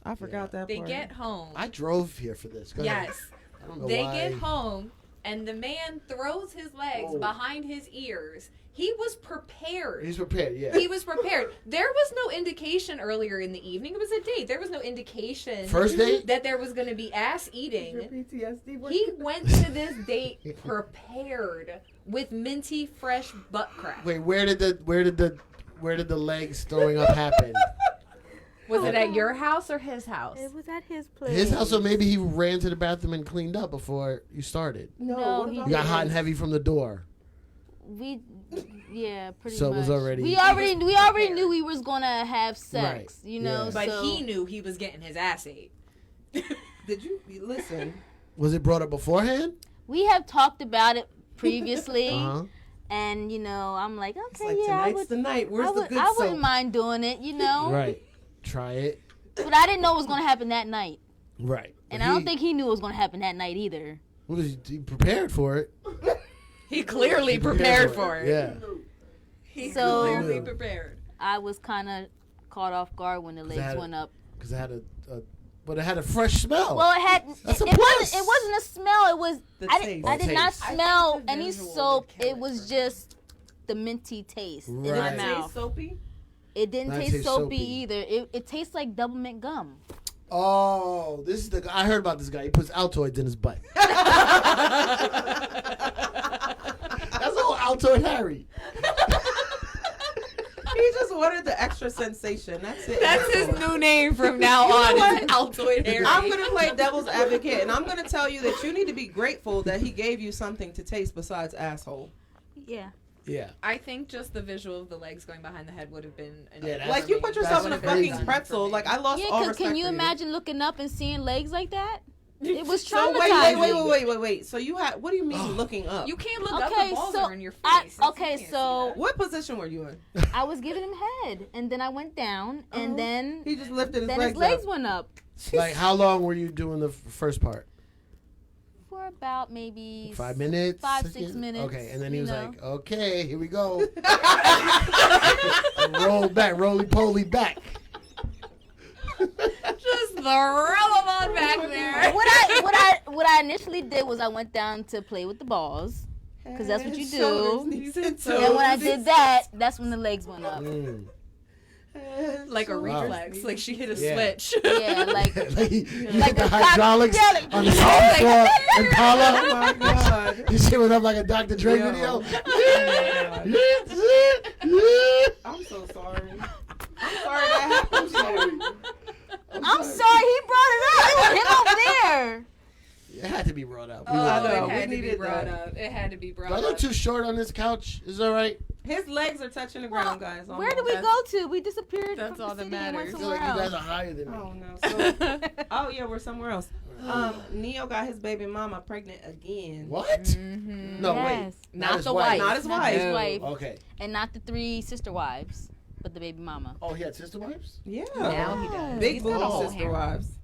I forgot that. They part. get home. I drove here for this. Go ahead. Yes. I don't know They why. get home, and the man throws his legs Oh. behind his ears. He was prepared. He's prepared. Yeah. He was prepared. There was no indication earlier in the evening. It was a date. There was no indication First date. that there was going to be ass Your eating. PTSD. He went to this date prepared with minty fresh butt crack. Wait, where did the legs throwing up happen? Was it at your house or his house? It was at his place. His house, or maybe he ran to the bathroom and cleaned up before you started. No, what he about You got hot and this? heavy from the door. Yeah, pretty So it much. was already- We He already prepared. knew we was gonna have sex. Right, You know, yeah. But so he knew he was getting his ass ate. Did you listen? Was it brought up beforehand? We have talked about it previously, Uh-huh. and I'm like, It's okay, like, yeah, tonight's the night. Where's the good I soap? wouldn't mind doing it, Right. Try it. But I didn't know it was gonna happen that night, Right. and I don't think he knew it was gonna happen that night either. He prepared for it. He clearly prepared for it. Yeah. He So- clearly prepared. I was kind of caught off guard when the it legs had went up. Because it had but it had a fresh smell. Well, it had. That's a It plus. wasn't a smell. It was. The I taste. did not Taste. smell I think the any visual soap. would kill It it was for just the minty taste in my Right. Taste mouth. soapy? It didn't Not taste taste soapy, soapy. either. It tastes like double mint gum. Oh, this is I heard about this guy. He puts Altoids in his butt. That's all Altoid Harry. He just wanted the extra sensation. That's it. That's his new name from now on. what? Is Altoid Harry. I'm gonna play devil's advocate, and I'm gonna tell you that you need to be grateful that he gave you something to taste besides asshole. Yeah. Yeah. I think just the visual of the legs going behind the head would have been enough. Yeah, that's- Like you put yourself in a that's crazy. fucking pretzel. Like I lost Yeah, all cause respect can you for imagine looking up and seeing legs like that? It was So traumatizing. wait. So you had? What do you mean looking up? You can't look up. Okay, The balls so are in your face. I- You okay, can't so- see that. What position were you in? I was giving him head, and then I went down, and then He just lifted his then legs his legs up. went up Like, how long were you doing the first part? for about maybe 5 minutes? 5-6 Second? minutes. Okay, and then he you was know. like, okay, here we go. Roll back, roly-poly back. Just throw them on back there. What I initially did was I went down to play with the balls, because that's what you do. Shoulders, knees, and and when I toes. did that, that's when the legs went up. Mm. Like a Shoulders, reflex. knees. Like she hit a Yeah. switch. Yeah, like Like, you Like hit the a hydraulics cocktail. on the second floor Oh Impala. my god. You shit went up like a Dr. Dre Yo. video. I'm so sorry. I'm sorry that happened to you. I'm sorry he brought it up. It was him over there. It had to be brought up. Oh, I know, it we had to be needed brought that. up. It had to be brought Do I up. look too short on this couch? Is that right? His legs are touching the ground, guys. Where did we almost. go to? We disappeared That's from all the that city and went matters. I feel somewhere like you guys else. are higher than me. Oh no. So, oh yeah, we're somewhere else. Neo got his baby mama pregnant again. What? Mhm. No, Yes. wait. Not his the wife. Not his Not wife. his wife. Okay. And not the 3 sister wives, but the baby mama. Oh, he had sister wives? Yeah. Now he does. Big He's got a booty whole sister harem. wives.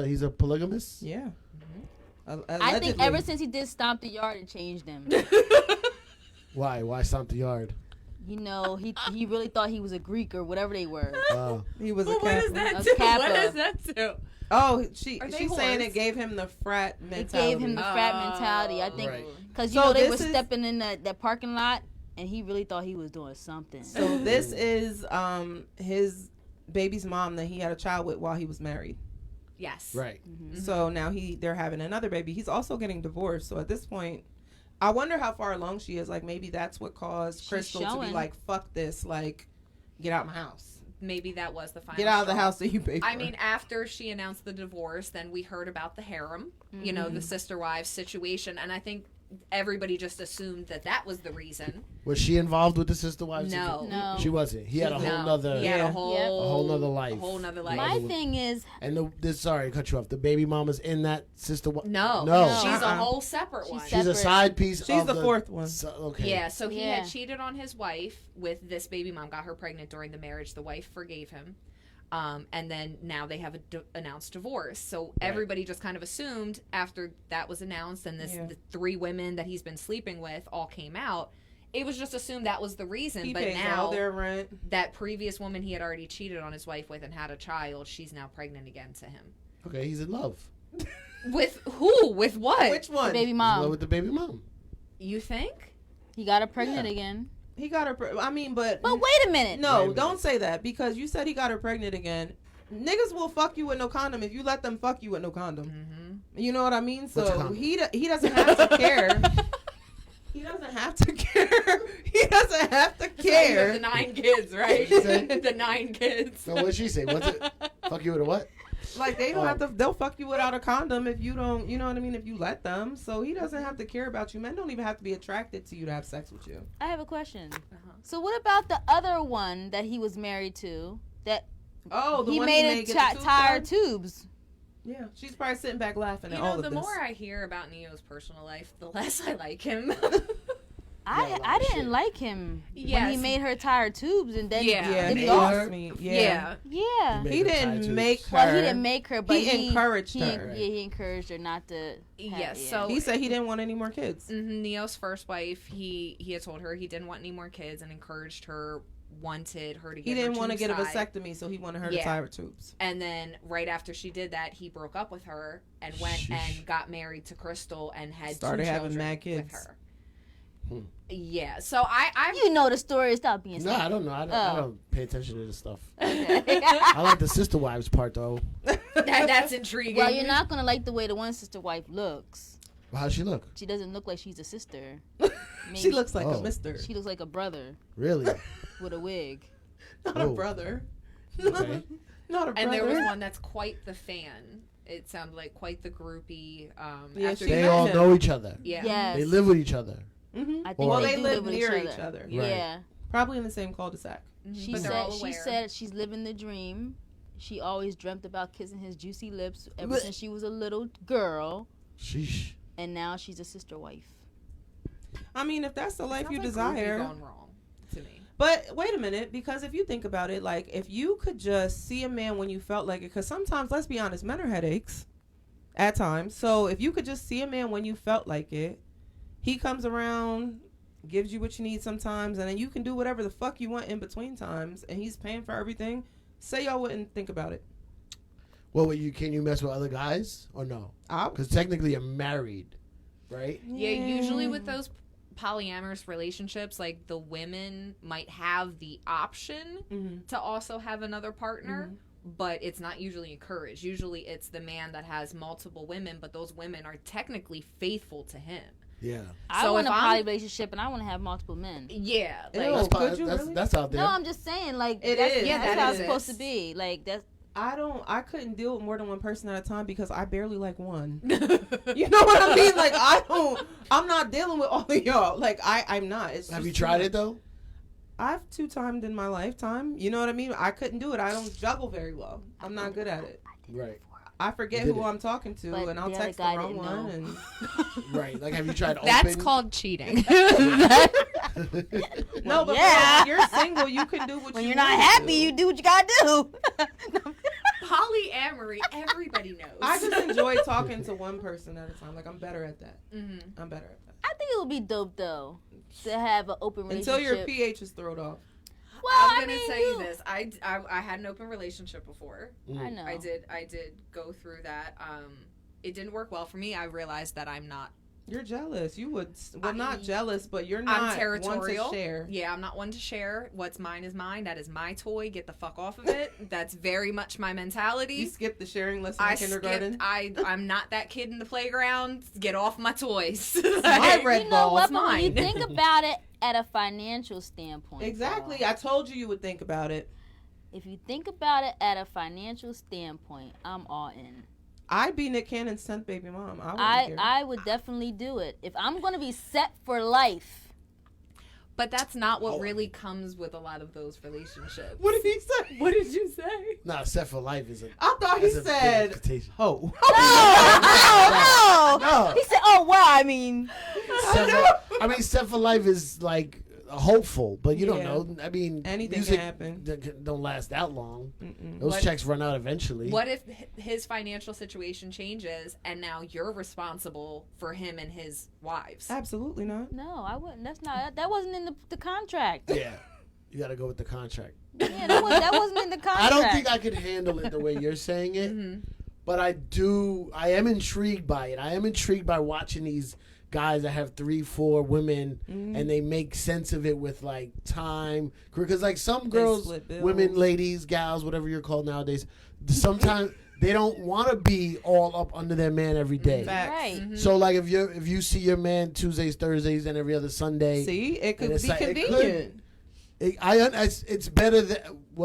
He's a polygamist? Yeah. I think ever since he did Stomp the Yard, it changed him. Why? Why stomp the yard? You know, he really thought he was a Greek or whatever they were. he was a Well, what does Catholic. that A do? Kappa. What does that do? Oh, Are she's they saying whores? it gave him the frat It mentality. gave him the frat mentality. I think Right. because you So know they were this is- stepping in that parking lot, and he really thought he was doing something. So this is his baby's mom that he had a child with while he was married. Yes. Right. So now they're having another baby. He's also getting divorced. So at this point, I wonder how far along she is. Like maybe that's what caused She's Crystal to showing. be like, "Fuck this! Like, get out of my house. Maybe that was the final Get out of the straw. house that you pay for." I mean, after she announced the divorce, then we heard about the harem, you know, the sister wives situation, and I think everybody just assumed that was the reason. Was she involved with the sister wives? No. No. She wasn't. He had a whole No. nother. He had Yeah. a whole, Yeah. A whole nother life. A whole nother life. My thing is, And sorry, to cut you off. The baby mama's in that sister. No. No. She's a Uh-uh. whole separate She's one. separate. She's a side piece. She's of the fourth one. Okay. Yeah, so he Yeah. had cheated on his wife with this baby mom, got her pregnant during the marriage. The wife forgave him. And then now they have announced divorce. So everybody just kind of assumed after that was announced and the 3 women that he's been sleeping with all came out, it was just assumed that was the reason. he but pays now all their rent. that previous woman he had already cheated on his wife with and had a child, she's now pregnant again to him. Okay, he's in love. With who? With what? Which the one? baby He's in love mom. with the baby mom. You think? He got her pregnant Yeah. again. He got her. I mean, but But wait a minute. no, Wait a minute. don't say that because you said he got her pregnant again. Niggas will fuck you with no condom if you let them fuck you with no condom. Mm-hmm. You know what I mean? What's So condom? he doesn't have to care. He doesn't have to care. He doesn't have to The care. 9 kids, right? What'd you say? The 9 kids. So what'd she say? What's it? Fuck you with a what? Like they don't have to. They'll fuck you without a condom if you don't. You know what I mean? If you let them. So he doesn't have to care about you. Men don't even have to be attracted to you to have sex with you. I have a question. Uh-huh. So what about the other one that he was married to? That Oh, the he one made he it get the tubes tire done? tubes. Yeah, she's probably sitting back laughing You at know, all of the this. more I hear about Neo's personal life, the less I like him. I didn't like him when he Yes. made her tie her tubes and then Yeah. yeah, then it he lost me. Yeah. yeah. Made He her didn't tie make tubes. her. Well, he didn't make her, but He encouraged he, her. Yeah, he encouraged her not to. Yes, yeah. so He said he didn't want any more kids. Neo's first wife, he had told her he didn't want any more kids and encouraged her, wanted her to get He didn't want to get a vasectomy, so he wanted her to tie her tubes. And then right after she did that, he broke up with her and went Sheesh. and got married to Crystal and had Started two having children mad kids. with her. Yeah, so I You know the story. Stop being. No, I don't know. I Oh. don't pay attention to this stuff. Okay. I like the sister wives part though. that's intriguing. Well, you're not gonna like the way the one sister wife looks. Well, how's she look? She doesn't look like she's a sister. She Maybe looks like Oh. a mister, She looks like a brother Really? with a wig. not a Oh. brother. Okay. Not a brother. And there was one that's quite the fan. It sounded like quite the groupie. Yeah, after she They met all him. know each other. Yeah. Yes. They live with each other. Mm-hmm. I think Well, they, they do live with near each other. Right. Yeah. Probably in the same cul-de-sac. She But they're said all she aware. said she's living the dream. She always dreamt about kissing his juicy lips ever since she was a little girl, Sheesh. and now she's a sister wife. I mean, if that's the life Sounds you like desire. groupie gone wrong to me. But wait a minute, because if you think about it, like if you could just see a man when you felt like it, because sometimes, let's be honest, men are headaches at times. So if you could just see a man when you felt like it, he comes around, gives you what you need sometimes, and then you can do whatever the fuck you want in between times, and he's paying for everything. Say y'all wouldn't think about it. Well, can you mess with other guys or no? Because technically you're married, right? Yeah, usually with those polyamorous relationships, like the women might have the option to also have another partner, but it's not usually encouraged. Usually it's the man that has multiple women, but those women are technically faithful to him. Yeah. I So want if a I'm- poly relationship, and I want to have multiple men. Yeah, Ew. like Oh, That's, could you that's, really? that's out there. No, I'm just saying, like It that's, is. Yeah, that's that how is. it's supposed to be. Like that's I couldn't deal with more than one person at a time because I barely like one. You know what I mean? Like I'm not dealing with all of y'all. Like I'm not. It's Have just you too tried much. it though? I've 2-timed in my lifetime. You know what I mean? I couldn't do it. I don't juggle very well. I'm not good at it. Right. I forget You did who it. I'm talking to, But and I'll the other text the guy wrong didn't one. know. And Right. Like, have you tried open? that's called cheating. no, but yeah. when you're single, you can do what when you you're not wanna happy, do. you do what you gotta do. Polyamory, everybody knows. I just enjoy talking to one person at a time. Like I'm better at that. Mm-hmm. I'm better at that. I think it would be dope though to have an open relationship. Until your pH is thrown off. Well, I'm I gonna mean, tell you this. I had an open relationship before. I know. I did go through that. It didn't work well for me. I realized that I'm not. You're jealous. You would, I'm not jealous, but you're not I'm territorial. one to share. Yeah, I'm not one to share. What's mine is mine. That is my toy. Get the fuck off of it. That's very much my mentality. You skipped the sharing lesson I in kindergarten. I'm not that kid in the playground. Get off my toys. My red you know ball. what? It's But when you mine. think about it at a financial standpoint, Exactly. though, I told you would think about it. if you think about it at a financial standpoint, I'm all in. I'd be Nick Cannon's 10th baby mom. I I would definitely do it if I'm gonna be set for life. But that's not what really comes with a lot of those relationships. What did he say? What did you say? Nah, set for life is a. I thought he that's a big said, expectation. "Ho." Oh, No. He said, "Oh, wow." I mean, Set for life is like hopeful, but you don't Yeah. know. I mean, Anything music can happen. don't last that long. Mm-mm. Those What- checks run out eventually. What if his financial situation changes and now you're responsible for him and his wives? Absolutely not. no, I wouldn't. That's not. That wasn't in the contract. Yeah, you got to go with the contract. Yeah, that wasn't in the contract. I don't think I could handle it the way you're saying it, Mhm. but I am intrigued by it. I am intrigued by watching these guys that have 3-4 women and they make sense of it with like time, because like some girls, split bills. women, ladies, gals, whatever you're called nowadays, sometimes they don't want to be all up under their man every day. Facts. Right. Mhm. So like if you see your man Tuesdays, Thursdays, and every other Sunday, See, it could And it's be like- it could- convenient. it's better than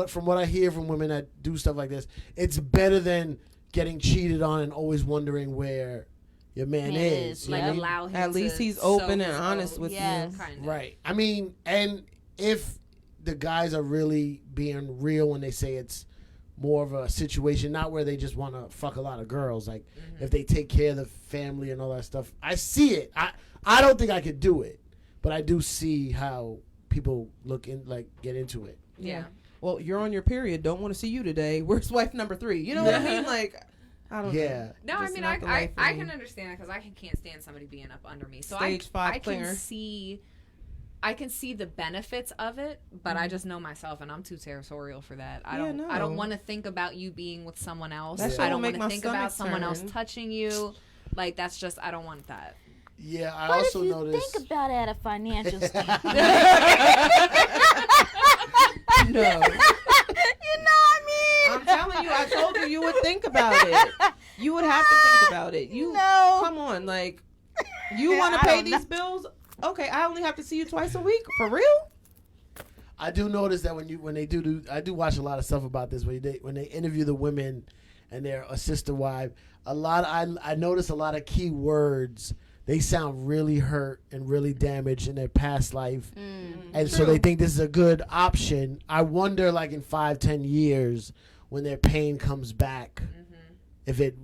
from what I hear from women that do stuff like this. It's better than getting cheated on and always wondering where your man Man is. is, you know Like what I mean? allow him At least to he's sow open and his honest oats, with Yes. you. kind of. Right. I mean, and if the guys are really being real when they say it's more of a situation, not where they just want to fuck a lot of girls. Like if they take care of the family and all that stuff. I see it. I don't think I could do it, but I do see how people get into it. Yeah. Well, you're on your period. Don't want to see you today. Where's wife number 3? You know what I mean? Like, I don't know. No, I Just mean, not the I life for me. can understand because I can't stand somebody being up under me. So Stage 5 I clinger. can see the benefits of it, but I just know myself, and I'm too territorial for that. I Yeah, don't no. want to think about you being with someone else. That shit I will don't make want to my think about stomach someone else turn. touching you. Like that's just I don't want that. Yeah, I What also if you noticed. think about it at a financial standpoint? No. You know what I mean? I'm telling you, I told you would think about it. You would have to think about it. You No. come on, like you Yeah, want I to pay don't these bills? Okay, I only have to see you twice a week for real. I do notice that when they do I do watch a lot of stuff about this when they interview the women and their sister wife. I notice a lot of key words. They sound really hurt and really damaged in their past life, and so they think this is a good option. I wonder, like in 5-10 years, when their pain comes back, if it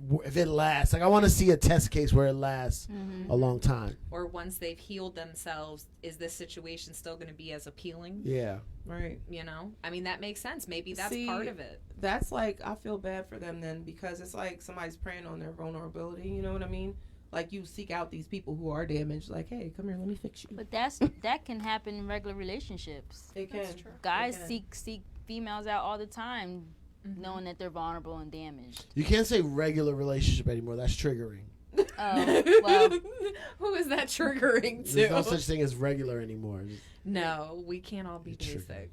lasts. Like I want to see a test case where it lasts a long time. Or once they've healed themselves, is this situation still going to be as appealing? Yeah. Right. You know, I mean that makes sense. Maybe that's See, part of it. That's like I feel bad for them then because it's like somebody's preying on their vulnerability. You know what I mean? Like you seek out these people who are damaged. Like, hey, come here, let me fix you. But that can happen in regular relationships. It can. Guys It can. seek females out all the time, knowing that they're vulnerable and damaged. You can't say regular relationship anymore. That's triggering. Oh, well, Who is that triggering to? There's no such thing as regular anymore. No, we can't all be It's basic.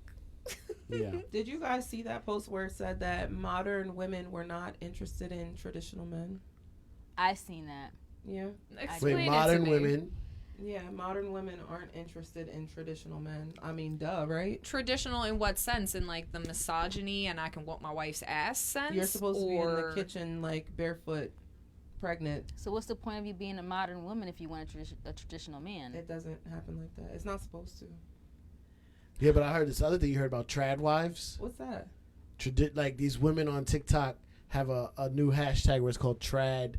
Yeah. Did you guys see that post where it said that modern women were not interested in traditional men? I've seen that. Yeah. Explain Wait, it modern to me. women. Yeah, modern women aren't interested in traditional men. I mean, duh, right? Traditional in what sense? In like the misogyny and I can whoop my wife's ass sense? You're supposed to be in the Or- kitchen, like, barefoot, pregnant. So what's the point of you being a modern woman if you want a traditional man? It doesn't happen like that. It's not supposed to. Yeah, but I heard this other thing you heard about trad wives. What's that? Like these women on TikTok have a new hashtag where it's called trad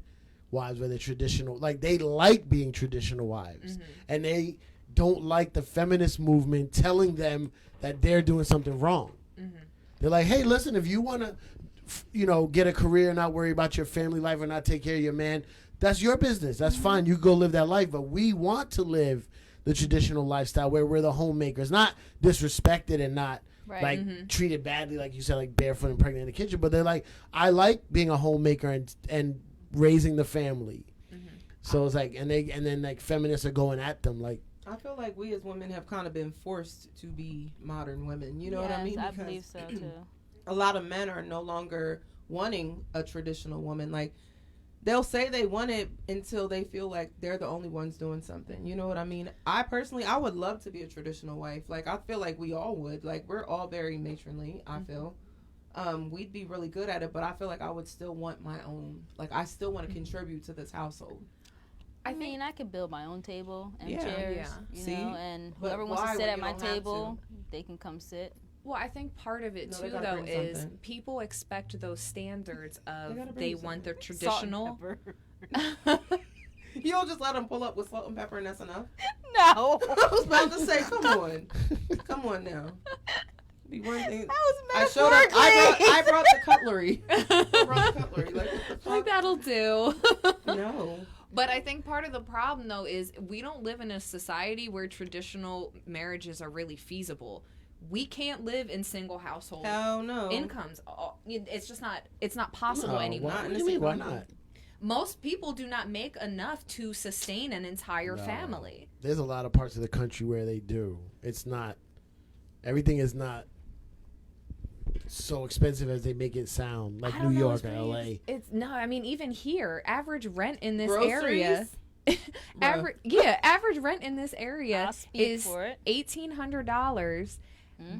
wives, where they're traditional. Like they like being traditional wives, and they don't like the feminist movement telling them that they're doing something wrong. They're like, hey, listen, if you want to, get a career and not worry about your family life or not take care of your man, that's your business. That's fine. You go live that life. But we want to live the traditional lifestyle where we're the homemakers, not disrespected and not treated badly, like you said, like barefoot and pregnant in the kitchen. But they're like, I like being a homemaker and raising the family. So it's like, and then like feminists are going at them like. I feel like we as women have kind of been forced to be modern women. You know what I mean? I Because believe so too. a lot of men are no longer wanting a traditional woman. Like, they'll say they want it until they feel like they're the only ones doing something. You know what I mean? I would love to be a traditional wife. Like, I feel like we all would. Like, we're all very matronly, I feel. We'd be really good at it, but I feel like I would still want my own. Like, I still want to contribute to this household. I mean, I could build my own table and Yeah. chairs, Yeah. you See? know, and But whoever wants why to sit when at you my don't have table, they can come sit. Well, I think part of it No, they too, gotta though, bring is something. people expect those standards of gotta bring they want their Salt and traditional. pepper. You don't just let them pull up with salt and pepper and that's enough. No. I was about to say, come on now. Be one thing. That was I showed up. I brought the cutlery. I brought the cutlery. Like, what the Like fuck? that'll do. No. But I think part of the problem, though, is we don't live in a society where traditional marriages are really feasible. We can't live in single household Hell no. incomes. It's just not. It's not possible No, anymore. Not What in do a you mean? Why single not? Most people do not make enough to sustain an entire No. family. There's a lot of parts of the country where they do. It's not. Everything is not so expensive as they make it sound, like I New don't know, York it's or pretty- L.A. It's no. I mean, even here, average rent in this Groceries? area. Bruh. Average rent in this area I'll speak is for it. $1,800.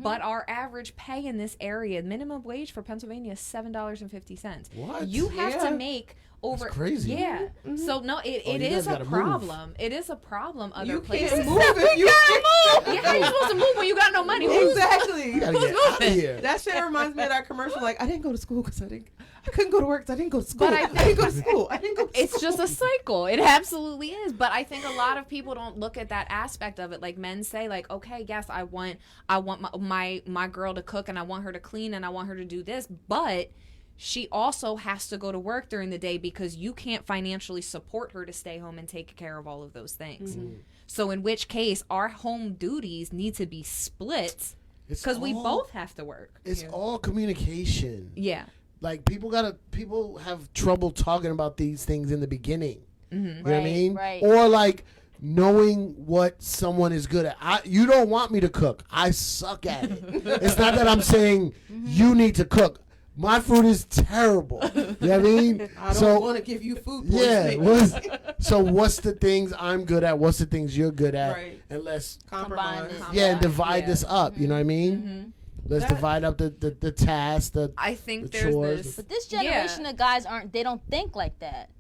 But our average pay in this area, minimum wage for Pennsylvania is $7.50. What? You have Yeah. to make over. That's crazy. Yeah. Mhm. So no, you it guys is a gotta move. problem. It is a problem. Other You places. can't move if you Yeah, how you supposed to move when you got no money? Exactly. You gotta get out of here. That shit reminds me of that commercial. Like, I didn't go to school because I couldn't go to work because I didn't go to school. But I didn't go to school. I didn't go to It's school. just a cycle. It absolutely is. But I think a lot of people don't look at that aspect of it. Like men say, like, okay, yes, I want my girl to cook and I want her to clean and I want her to do this, but she also has to go to work during the day because you can't financially support her to stay home and take care of all of those things. Mm-hmm. So in which case, our home duties need to be split because we both have to work. It's all communication. Yeah. Like people have trouble talking about these things in the beginning. Mm-hmm. You know what I mean? Right. Or like knowing what someone is good at. You don't want me to cook. I suck at it. It's not that I'm saying you need to cook. My food is terrible. You know what I mean? I don't want to give you food poisoning. So what's the things I'm good at? What's the things you're good at? Right. And let's Compromise. and divide this up. You know what I mean? Mm-hmm. Let's divide up the tasks. I think The there's chores. this. But this generation of guys they don't think like that.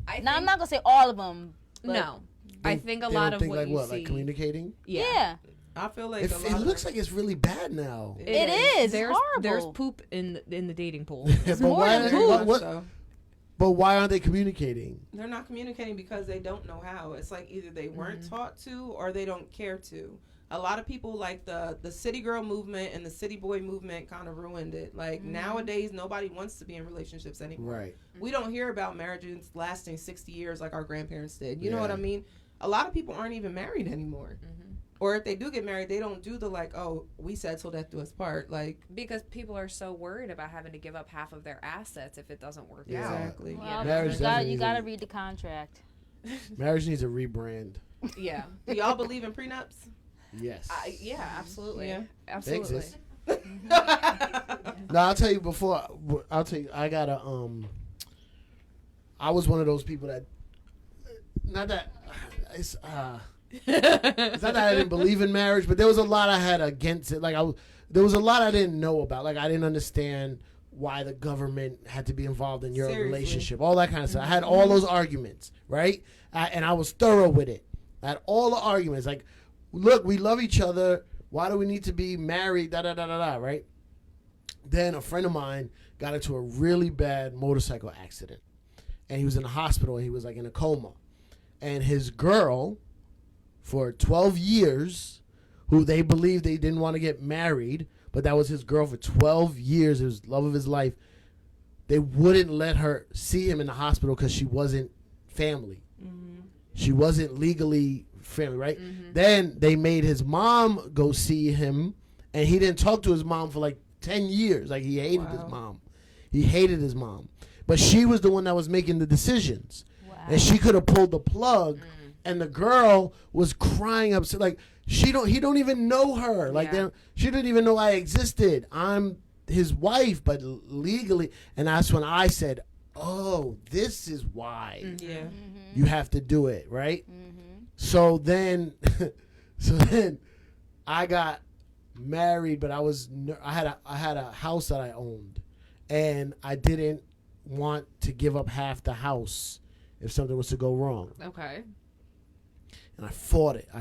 I Now I'm think- not gonna say all of them. But No. I think a They lot don't of think what like you what, see. like communicating. Yeah, I feel like It looks like it's really bad now. It is. There's Horrible. poop in the dating pool. But more why? than Very much What? so. But why aren't they communicating? They're not communicating because they don't know how. It's like either they weren't taught to or they don't care to. A lot of people like the city girl movement and the city boy movement kind of ruined it. Like nowadays, nobody wants to be in relationships anymore. Right. We don't hear about marriages lasting 60 years like our grandparents did. You know Yeah. what I mean? A lot of people aren't even married anymore. Or if they do get married, they don't do the like, oh, we said till death do us part. Like, Because people are so worried about having to give up half of their assets if it doesn't work Yeah. out. exactly. well, Marriage you definitely gotta is a- read the contract. Marriage needs a rebrand. Yeah. Do y'all believe in prenups? Yes. Yeah, absolutely. Yeah. Absolutely. exist. No, I'll tell you before. I'll tell you. I got I was one of those people that. Not that. It's not that I didn't believe in marriage, but there was a lot I had against it. Like there was a lot I didn't know about. Like I didn't understand why the government had to be involved in your Seriously. relationship, all that kind of stuff. I had all those arguments, right? And I was thorough with it. I had all the arguments. Like, look, we love each other. Why do we need to be married? Da da da da da. Right? Then a friend of mine got into a really bad motorcycle accident, and he was in the hospital. And he was like in a coma, and his girl, for 12 years, who they believed they didn't want to get married, but that was his girl for 12 years, it was love of his life, they wouldn't let her see him in the hospital because she wasn't family. She wasn't legally family, right? Then they made his mom go see him, and he didn't talk to his mom for like 10 years. Like, he hated his mom. He hated his mom. But she was the one that was making the decisions. Wow. And she could have pulled the plug, and the girl was crying upset. Like, he don't even know her. Like, Yeah. she didn't even know I existed. I'm his wife, but legally. And that's when I said, oh, this is why Yeah. you have to do it, right? So then I got married, but I had a house that I owned, and I didn't want to give up half the house if something was to go wrong. Okay. And I fought it. I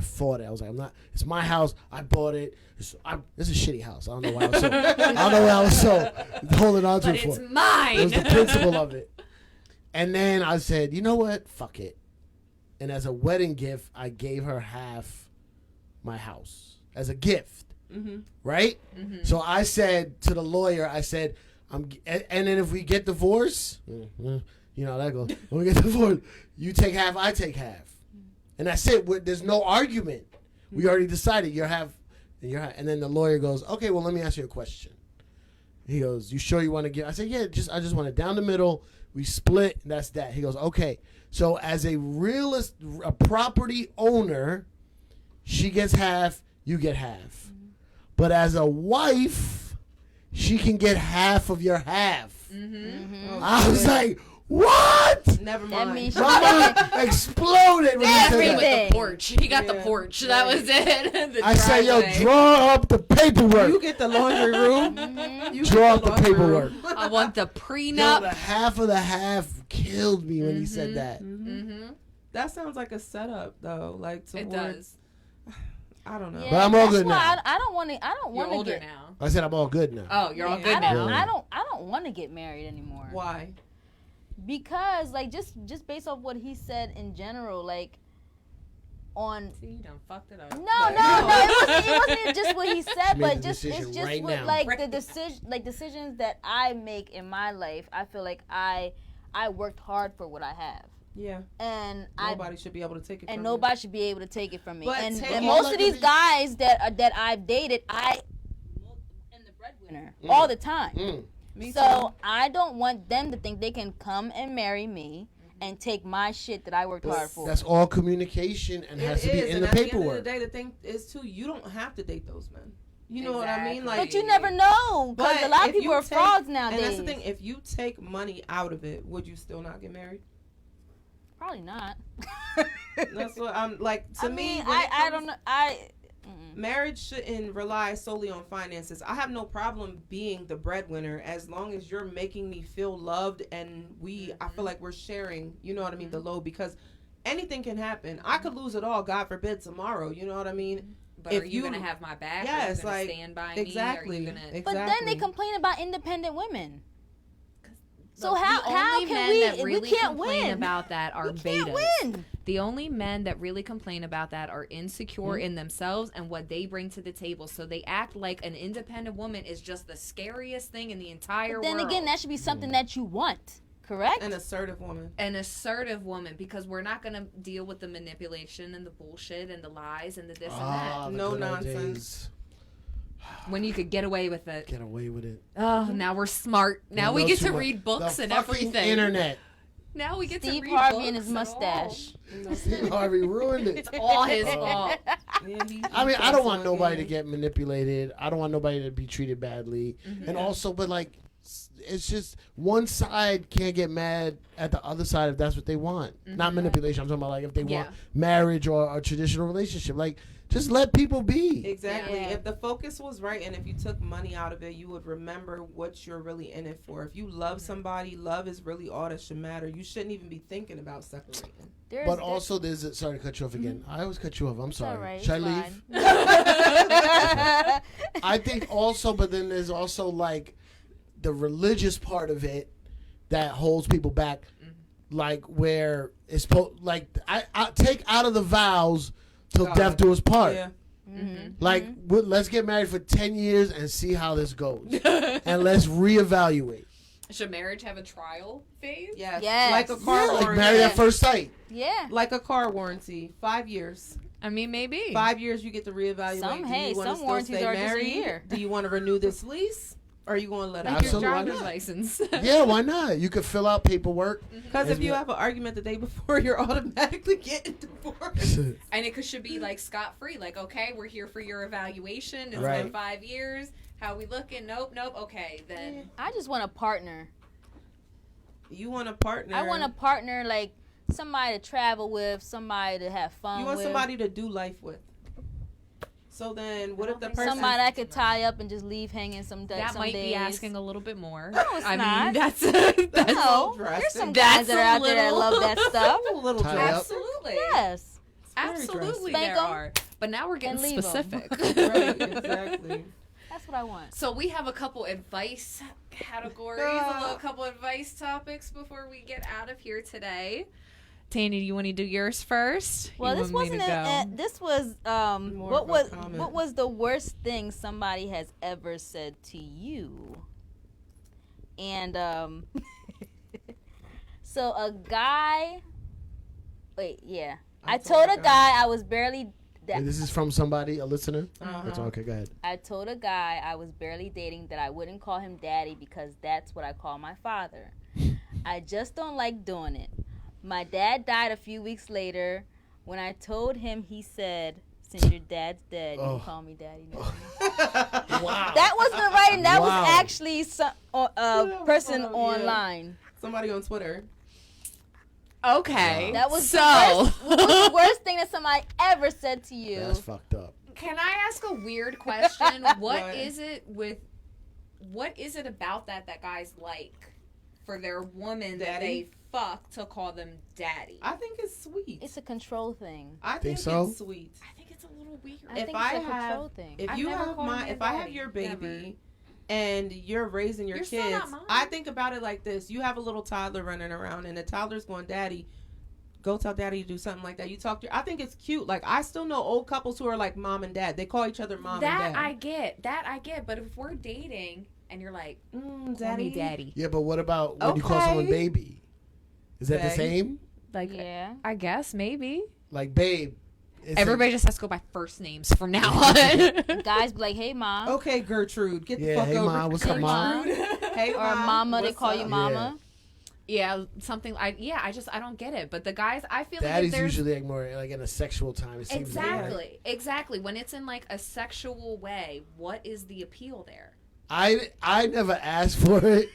was like, it's my house. I bought it. It's a shitty house. I don't know why I was so holding on to But it for. it's It mine. was the principle of it. And then I said, you know what? Fuck it. And as a wedding gift, I gave her half my house as a gift. Right? So I said to the lawyer, I said, and then if we get divorced, you know how that goes. When we get divorced, you take half, I take half. And that's it. There's no argument. We already decided you're half, and you're half. And then the lawyer goes, okay, well, let me ask you a question. He goes, you sure you want to give? I said, yeah, I just want it down the middle. We split, and that's that. He goes, okay. So as a property owner, she gets half, you get half. But as a wife, she can get half of your half. I was like, What? Never That mind. means she My mind exploded when you said With that. Everything. the porch. He got the Yeah. porch. That was it. The I said, yo, driveway. draw up the paperwork. You get the laundry room. Mhm. You Draw get up the laundry paperwork. room. I want the Yo, prenup. the half of the half killed me when he Mm-hmm. said that. Mm-hmm. That sounds like a setup, though. Like It towards, does. I don't know. Yeah, But I'm all that's good why now. I don't want to. I don't You're want to older get. now. I said I'm all good now. Oh, you're all Yeah. good I now. don't. I don't want to get married anymore. Why? Because like just based off what he said in general, like on. See, you done fucked it up. No, it wasn't just what he said, She made but the just decision it's just right what, now. like Right the now. decisions that I make in my life. I feel like I worked hard for what I have, Yeah. and Nobody should be able to take it. and from nobody should be able to take it from me. But And, take and all most that of these to be- guys that I've dated, I am the breadwinner all the time. you. Mm. Me So I don't want them to think they can come and marry me and take my shit that I worked hard for. That's all communication and It has to be is, in and the at the paperwork. end of the day, the thing is too, you don't have to date those men. You know what I mean? Exactly. Like, But you never know, because But a lot of if people you are take- frauds nowadays. and that's the thing. If you take money out of it, would you still not get married? Probably not. That's what I'm like. To I me, mean, when it I comes- don't know. Marriage shouldn't rely solely on finances. I have no problem being the breadwinner as long as you're making me feel loved and I feel like we're sharing, you know what I mean, the load, because anything can happen. I could lose it all, God forbid, tomorrow, you know what I mean? But If are you you- gonna have my back? Yes, are you gonna like, stand by exactly. me? Are you gonna? But then they complain about independent women. So Look, how the only can men we? that really we can't complain win. about that are We can't betas. win. The only men that really complain about that are insecure Mm-hmm. in themselves and what they bring to the table. So they act like an independent woman is just the scariest thing in the entire But then world. again, that should be something that you want, correct? An assertive woman. An assertive woman, because we're not going to deal with the manipulation and the bullshit and the lies and the this Ah, the No good old nonsense. days. and that. When you could get away with it. Get away with it. Oh, now we're smart. Now we know get too to much. read books The and fucking everything. Internet. Now we get Steve to read Harvey books and his all. mustache. Steve Harvey ruined it. It's all his Oh. fault. Yeah, I mean, I don't want absolutely. nobody to get manipulated. I don't want nobody to be treated badly. And also, but like, it's just one side can't get mad at the other side if that's what they want. Not manipulation. I'm talking about like if they want Yeah. marriage or a traditional relationship. Like, just let people be. Exactly. Yeah. If the focus was right and if you took money out of it, you would remember what you're really in it for. If you love somebody, love is really all that should matter. You shouldn't even be thinking about separating. But also, sorry to cut you off again. I always cut you off. I'm sorry. all right, Should I it's leave? fine. I think also, but then there's also like the religious part of it that holds people back, like where it's like I take out of the vows till God. death do us part. Yeah. Like let's get married for 10 years and see how this goes, and let's reevaluate. Should marriage have a trial phase? Yes. Yes. Like a car Yeah, like warranty. married at first sight. Yeah. Like a car warranty. 5 years. I mean, maybe. 5 years you get to reevaluate. Some- Do hey, you wanna some still warranties stay are just a married? year. Do you want to renew this lease? Or are you going to let Like it your Absolutely, why driver's not? license. Yeah, why not? You could fill out paperwork. Because if you have an argument the day before, you're automatically getting divorced. And it should be like scot free. Like, okay, we're here for your evaluation. It's Right. been 5 years. How we looking? Nope. Okay, then. I just want a partner. You want a partner. I want a partner, like somebody to travel with, somebody to have fun You want with. somebody to do life with. So then, what if the person? Somebody I could tie up and just leave hanging some That some might days. be asking a little bit more. No, it's I not. mean, that's No, drastic. there's some That's guys that are a out there that little- love that stuff. a little Tie drastic. up. absolutely. Yes. very Absolutely, drastic. there Spank 'em are. But now we're getting and leave 'em. specific. Right, exactly. That's what I want. So we have a couple advice categories, a couple advice topics before we get out of here today. Tanya, do you want to do yours first? Well, You this want me wasn't. to go? This was. More What of a was comment. what was the worst thing somebody has ever said to you? And so a guy. Wait, yeah. I told a guy I was barely. Wait, this is from somebody, a listener. Uh-huh. That's okay. Go ahead. I told a guy I was barely dating that I wouldn't call him daddy because that's what I call my father. I just don't like doing it. My dad died a few weeks later. When I told him, he said, "Since your dad's dead, you Oh. can call me daddy now." Wow. That wasn't writing. That Wow. was actually some was person yeah. online. Somebody on Twitter. Okay. That was so. what was the worst thing that somebody ever said to you. That's fucked up. Can I ask a weird question? What What? is it about that guys like for their woman that Daddy? they fuck to call them daddy? I think it's sweet. It's a control thing. I think so? it's sweet. I think it's a little weird. I If think I it's a have- control thing. If I've you never have called my, him if I have daddy. your baby Never. and you're raising your You're still kids, not mine. I think about it like this: you have a little toddler running around, and the toddler's going, "Daddy, go tell daddy to do something like that." You talk to. I think it's cute. Like I still know old couples who are like mom and dad. They call each other mom That and dad. I get. But if we're dating and you're like, call Daddy, me daddy, Yeah, but what about when you call someone Okay. baby? Is that the Babe. same? like, Yeah. I guess maybe. Like babe. It's Everybody just has to go by first names from now on. Guys be like, hey, mom. Okay, Gertrude, get the Yeah, fuck hey, over. Ma, what's Hey, up, Ma? Hey, Or Mom, mama, they what's call up? you mama. Yeah, something. I don't get it. But the guys, I feel like Daddy's if there's usually like more like in a sexual time. It seems like. exactly. When it's in like a sexual way, what is the appeal there? I never asked for it.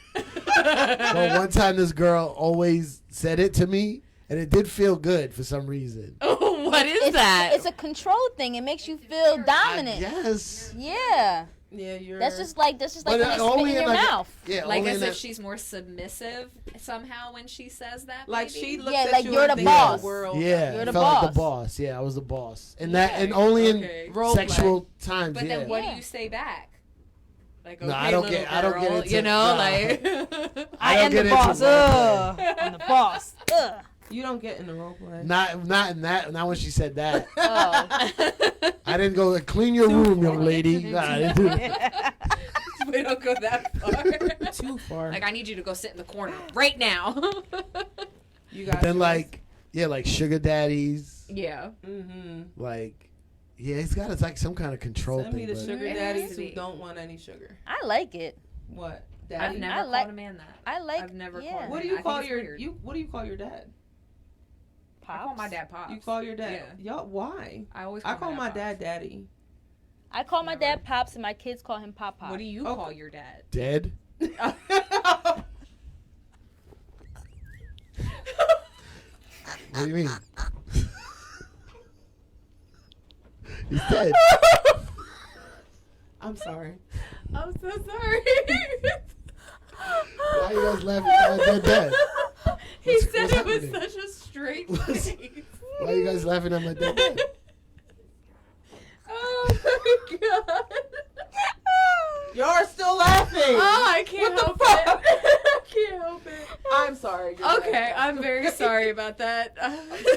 But one time this girl always said it to me, and it did feel good for some reason. What is that? It's a control thing. It makes you feel dominant. Yes. Yeah. Yeah, you're. That's just like But when they only spit in in your like mouth. Yeah, like only as in if that- she's more submissive somehow when she says that. like maybe? she looks Yeah, at like you you're and the thinks boss. the world. Yeah, You're it the felt like boss. the boss. Yeah, I was the boss, and only Okay. in Role sexual times. But yeah. then what Yeah. do you say back? Like, No, okay, I don't little get- I don't get girl, into- you know, nah. like I I don't am get the into boss. role I'm the boss. You don't get in the role play. Not in that. Not when she said that. Oh. I didn't go clean your room, young lady. Nah, I didn't do that. we don't go that far. Too far. Like I need you to go sit in the corner right now. You But got. then like sugar daddies. yeah. Mm-hmm. Like, yeah, it's got like some kind of control Send me thing. the but- sugar It daddies has to who be. don't want any sugar. I like it. What? I've Daddy. never I called like- a man that. I like. I've never yeah. called What I do you think call it's your weird. What do you call your dad? I call my dad Pops. You call your dad. Y'all, why? I always I call my Pops. dad daddy. I call my Never. dad Pops, and my kids call him Pop Pop. What do you Okay. call your dad? Dead? What do you mean? He's dead. I'm sorry. I'm so sorry. Why are you guys laughing at my dead? He What's- said what's it was happening? such a straight What's- face. Why are you guys laughing at my dead? Oh my god. You're still laughing. Oh, I can't What help the it. fuck? I can't help it. I'm sorry. You're Okay, laughing. I'm very sorry about that.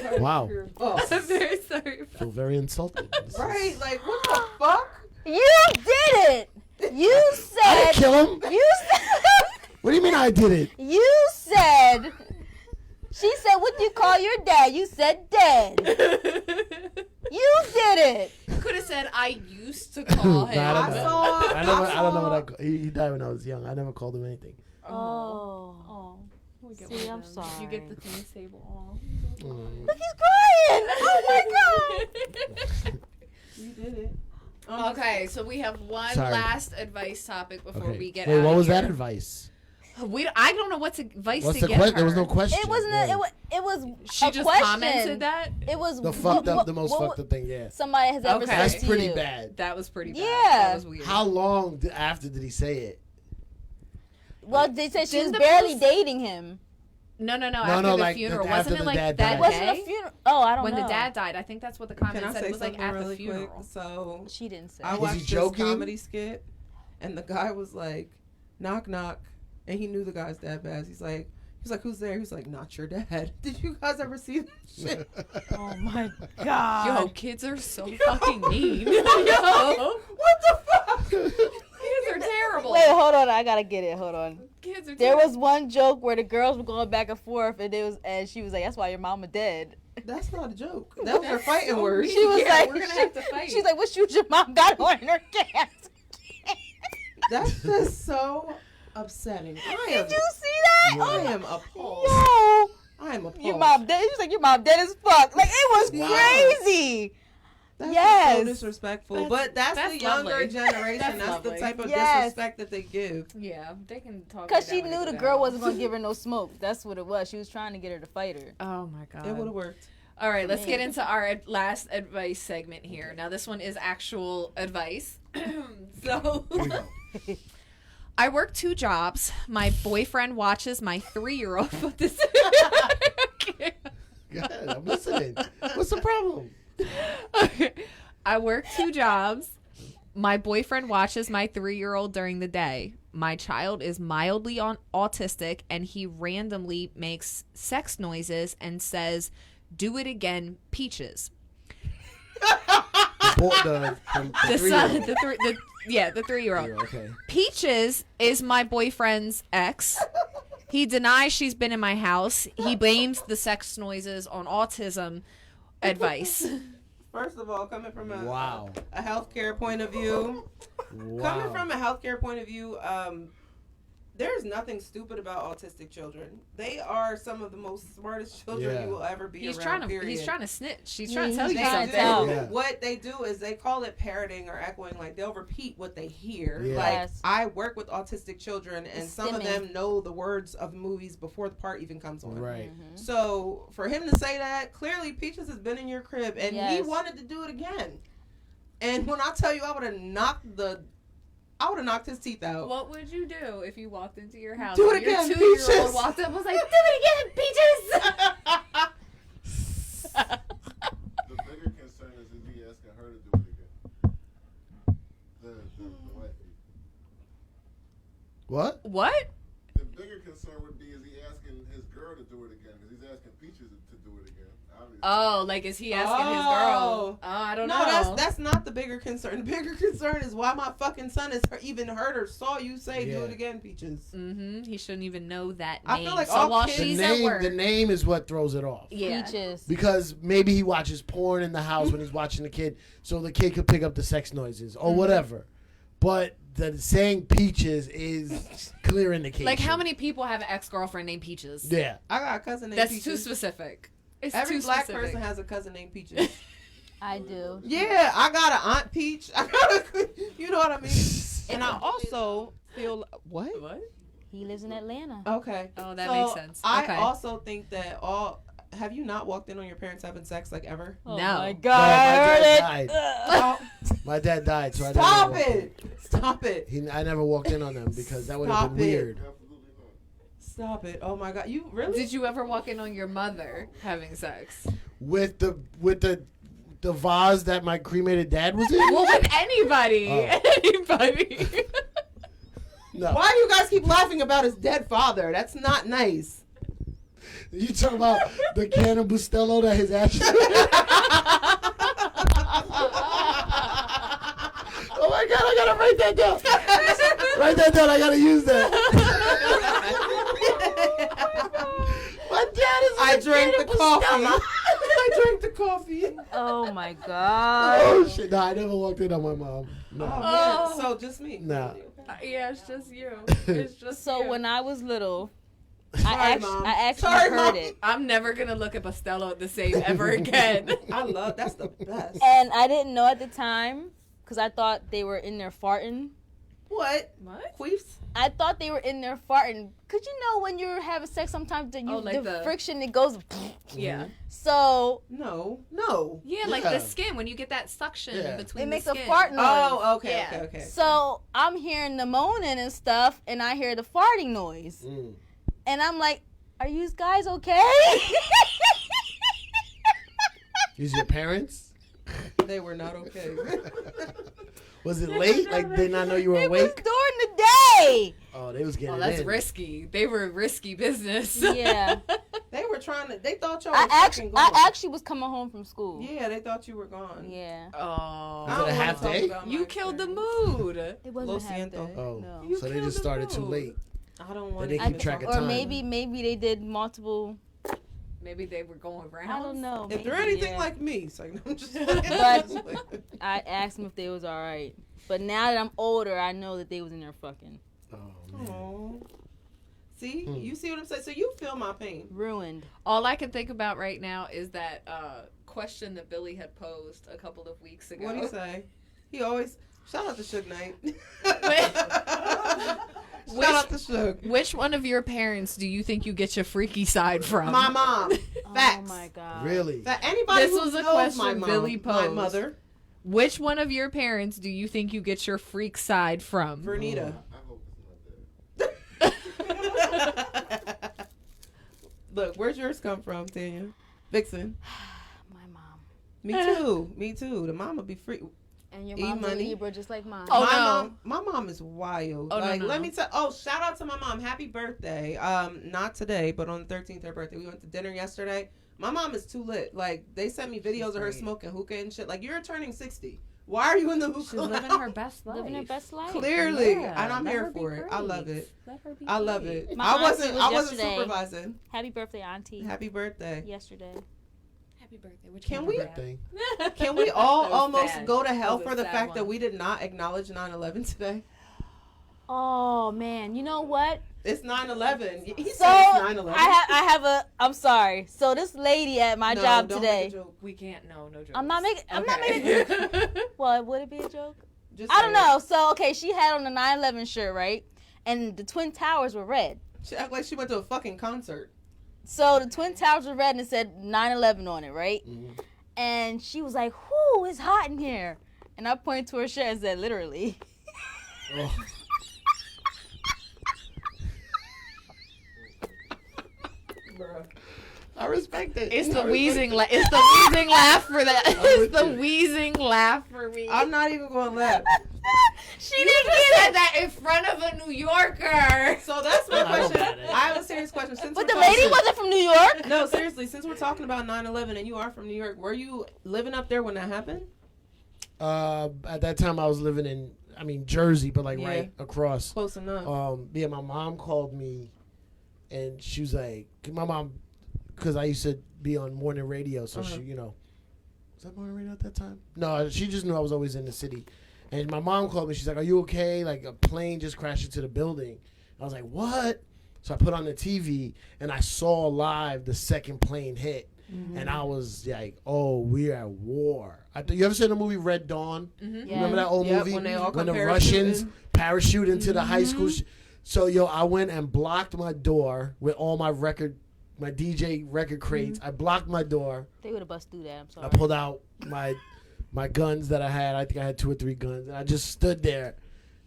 Sorry. Wow. You're a boss. I'm very sorry. I feel very insulted. This is- Right? Like what the fuck? You did it. You I didn't said. kill him. You said. What do you mean I did it? You said. She said, "What do you call your dad?" You said, "Dead." You did it. Could have said I used to call him. Nah, I I don't know. saw. I don't know what I call. He died when I was young. I never called him anything. Oh. We get See, one of I'm them. sorry. You get the team's table. Mm. Look, he's crying. Oh my god. You did it. Okay, so we have one Sorry. last advice topic before Okay. we get Wait, out what of was here. that advice? I don't know what's advice What's to the get question? her. There was no question. It wasn't. Yeah. It was. She a just question. commented that. It was The fucked up, the most what fucked up thing. Yeah, somebody has ever Okay. said that's to pretty you. bad. That was pretty bad. Yeah. That was weird. How long after did he say it? Well, they said she was Didn't the barely post- dating him. No, No, after no, the like, funeral. after Wasn't the it like dad that died. It wasn't a day? funeral. Oh, I don't When know. the dad died, I think that's what the Can comment I said. say It was like something at the really funeral. quick? So She didn't say. I Was watched he this joking? comedy skit, and the guy was like, "Knock knock," and he knew the guy's dad bad. He's like, "Who's there?" He's like, "Not your dad." Did you guys ever see that shit? Oh my god. Yo, kids are so fucking mean. Yo, What the fuck? kids are terrible. Wait, hold on. I gotta get it. Hold on. Kids are There terrible. was one joke where the girls were going back and forth, and she was like, "That's why your mama dead." That's not a joke. That was her fighting so words. mean. She was Yeah, like, we're gonna have to fight. She's like, "What shoes your mom got on in her gas?" That's just so upsetting. Did you see that? I am appalled. Yo, I am appalled. your mom dead. She's like, "Your mom dead as fuck." Like it was Wow. crazy. That's Yes. so disrespectful. But that's the younger lovely. generation. That's That's the lovely. type of Yes. disrespect that they give. Yeah, they can talk. Because like she that when knew they the go girl down. wasn't going to give her no smoke. That's what it was. She was trying to get her to fight her. Oh my god. It would have worked. All right, let's get Man. into our last advice segment here. Now, this one is actual advice. So, Here we go. I work 2 jobs. My boyfriend watches my 3-year-old. This. Go ahead, I'm listening. What's the problem? I work 2 jobs. My boyfriend watches my 3-year-old during the day. My child is mildly autistic, and he randomly makes sex noises and says, "Do it again, Peaches." The The son, three-year-old. the 3-year-old. Okay. Peaches is my boyfriend's ex. He denies she's been in my house. He blames the sex noises on autism advice. First of all, coming from Wow. a healthcare point of view, Wow. coming from a healthcare point of view, there's nothing stupid about autistic children. They are some of the most smartest children Yeah. you will ever be He's around. trying to snitch. He's Yeah, trying to tell he's you trying to something. tell. Yeah. What they do is they call it parroting or echoing. Like they'll repeat what they hear. Yeah. Like Yes. I work with autistic children, and It's some of stimming. them know the words of movies before the part even comes on. Right. So for him to say that, clearly Peaches has been in your crib, and he Yes. wanted to do it again. And when I tell you, I would have knocked his teeth out. What would you do if you walked into your house? Do it and your again, 2-year-old Peaches. walked up and was like, "Do it again, Peaches." The bigger concern is he asking her to do it again? The wife. What? What? The bigger concern would be is he asking his girl to do it again? Because he's asking Peaches to do it again. Obviously. Oh, like is he asking his girl? Oh, I don't No, know. that's not the bigger concern. The bigger concern is why my fucking son has even heard or saw you say, "Do Yeah. it again, Peaches." He shouldn't even know that I name. feel like so all while kids- she's The at work, name is what throws it off. yeah. Peaches. Because maybe he watches porn in the house when he's watching the kid, so the kid could pick up the sex noises or whatever. But the saying Peaches is clear indication. Like how many people have an ex-girlfriend named Peaches? Yeah. I got a cousin named That's Peaches. too specific. It's Every too black specific. person has a cousin named Peaches. I do. Yeah, I got an Aunt Peach. You know what I mean? And I also feel what? What? He lives in Atlanta. Okay. Oh, that So, makes sense. I Okay. also think that have you not walked in on your parents having sex like ever? Oh No. my No, god, my I heard dad it. died. Oh, My dad died, so I stop never walked in. it! Stop it! I never walked in on them because that would have Stop been it. weird. Absolutely not. Stop it! Oh my god, you really? Did you ever walk in on your mother having sex? With the vase that my cremated dad was in? Well, with anybody. Oh. Anybody. No. Why do you guys keep laughing about his dead father? That's not nice. You talking about the can of Bustelo that his ashes? Oh my god, I gotta write that down. Write that down, I gotta use that. My dad is I a drank can the of coffee. Bustelo. I drank the coffee. Oh my god. Oh shit, no, I never walked in on my mom. No. Oh, Oh. man. So just me. Nah. Yeah, it's just you. It's just So you. when I was little, Sorry, Mom. I actually Sorry, heard Mom. it. I'm never gonna look at Bustelo the same ever again. I love that's the best. And I didn't know at the time because I thought they were in there farting. What? What? Queefs? I thought they were in there farting. Cause you know when you're having sex, sometimes Oh, like the the- friction it goes. Yeah. So No. Yeah, like Yeah. the skin when you get that suction Yeah. between it the makes a skin. fart noise. Oh, okay, Yeah. okay. So I'm hearing the moaning and stuff, and I hear the farting noise, Mm. and I'm like, "Are you guys okay?" These your parents? They were not okay. Was it late? Like they not know you were It was awake? during the day. Oh, they was getting Oh, that's in. risky. They were risky business. Yeah. They were trying to. They thought y'all were I fucking gone. actually was coming home from school. Yeah, they thought you were gone. Yeah. I Oh. Was it don't a wanna half talk day? about my You killed the experience. mood. It wasn't Lo a half siento. day. Oh, No. You so they killed just the started too mood. late. I don't want they to keep track of Or time. maybe they did multiple. Maybe they were going rounds. I don't know. If they're maybe, anything yeah. like me, so I'm just. But- I asked them if they was all right. But now that I'm older, I know that they was in there fucking Oh man. Aw. See, Hmm. you see what I'm saying? So you feel my pain. ruined. All I can think about right now is that question that Billy had posed a couple of weeks ago. What do you say? He always shout out to Suge Knight. Shout out to Suge. Which one of your parents do you think you get your freaky side from? My mom. Facts. Oh my god. Really? That anybody This who was a knows question my mom, Billy my posed. mother, Which one of your parents do you think you get your freak side from? Vernita. I hope it's not that. Look, where's yours come from, Tanya? Vixen. My mom. Me too. Me too. The mama be free. And your E mom's a money. Libra just like mine. Oh, my no. mom, my mom is wild. Oh, no, like, no. let me tell. Oh, shout out to my mom. Happy birthday. Not today, but on the 13th, her birthday. We went to dinner yesterday. My mom is too lit. Like, they sent me videos of her great. smoking hookah and shit. Like, you're turning 60. Why are you in the hookah? She's living her best life. Living her best life. Clearly, Yeah, and I'm let here her be for it. I great. love it. Let her be I love great. it. My I auntie wasn't. was I wasn't yesterday. supervising. Happy birthday, auntie. Happy birthday. Yesterday. Happy birthday. Which Can one we- was that? Thing. Can we all That was almost sad. go to hell That was for a the sad fact one. that we did not acknowledge 9/11 today? Oh man, you know what? It's 9/11. He So said it's 9/11. I have a. I'm sorry. So this lady at my No, job don't today. Make a joke. We can't. No jokes. I'm not making. I'm not Okay. making. Well, would it be a joke? Just I don't say it. know. So okay, she had on the 9/11 shirt, right? And the Twin Towers were red. She act like she went to a fucking concert. So the Twin Towers were red and it said 9/11 on it, right? Mhm. And she was like, "Whoo, it's hot in here." And I pointed to her shirt and said, "Literally." Oh. Bruh. I respect it. It's I the respect wheezing. it. It's the wheezing laugh for that. I'm It's with the you. wheezing laugh for me. I'm not even going to laugh. She you didn't just get said it. that in front of a New Yorker. So that's my I don't question. got it. I have a serious question. Since But we're the lady talking- wasn't from New York. No, seriously. Since we're talking about 9/11 and you are from New York, were you living up there when that happened? At that time, I was living in, Jersey, but like Yeah. right across. Close enough. Yeah, my mom called me, and she was like, my mom, because I used to be on morning radio, so Uh-huh. she, was that morning radio at that time? No, she just knew I was always in the city. And my mom called me. She's like, "Are you okay? Like a plane just crashed into the building." I was like, "What?" So I put on the TV and I saw live the second plane hit, and I was like, "Oh, we're at war." You ever seen the movie Red Dawn? Yeah. Remember that old Yep, movie when they all when come the Russians parachuting. parachute into the high school? So I went and blocked my door with all my DJ record crates. I blocked my door. They would have bust through that. I'm sorry. I pulled out my guns that I had. I think I had 2 or 3 guns, and I just stood there,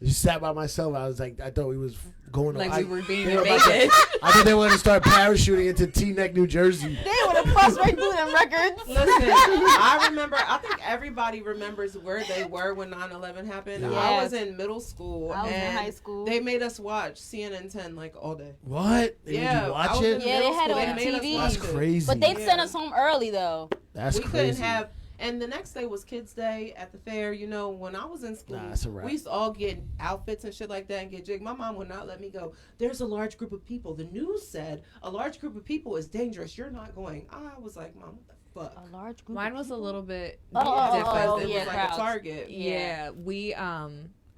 just sat by myself. I was like, I thought we was going Like on. we were being they were about to- invaded. I thought they were going to start parachuting into Teaneck, New Jersey. They would have bust right through them records. Listen, I remember. I think everybody remembers where they were when 9/11 happened. Yeah. I was in middle school. I was in and high school. They made us watch CNN 10 like all day. What? They made Yeah, you I watch was in it? Yeah, they middle had it school. on made us TV. watch That's it. crazy. But they Yeah. sent us home early though. That's We crazy. couldn't have. And the next day was Kids Day at the fair. When I was in school, Nah, it's a wrap. we used to all get outfits and shit like that and get jig. My mom would not let me go. There's a large group of people. The news said a large group of people is dangerous. You're not going. I was like, Mom, what the fuck? A large group. Mine of was a people? little bit Oh, different. it yeah, was like crowds. a Target. Yeah, we I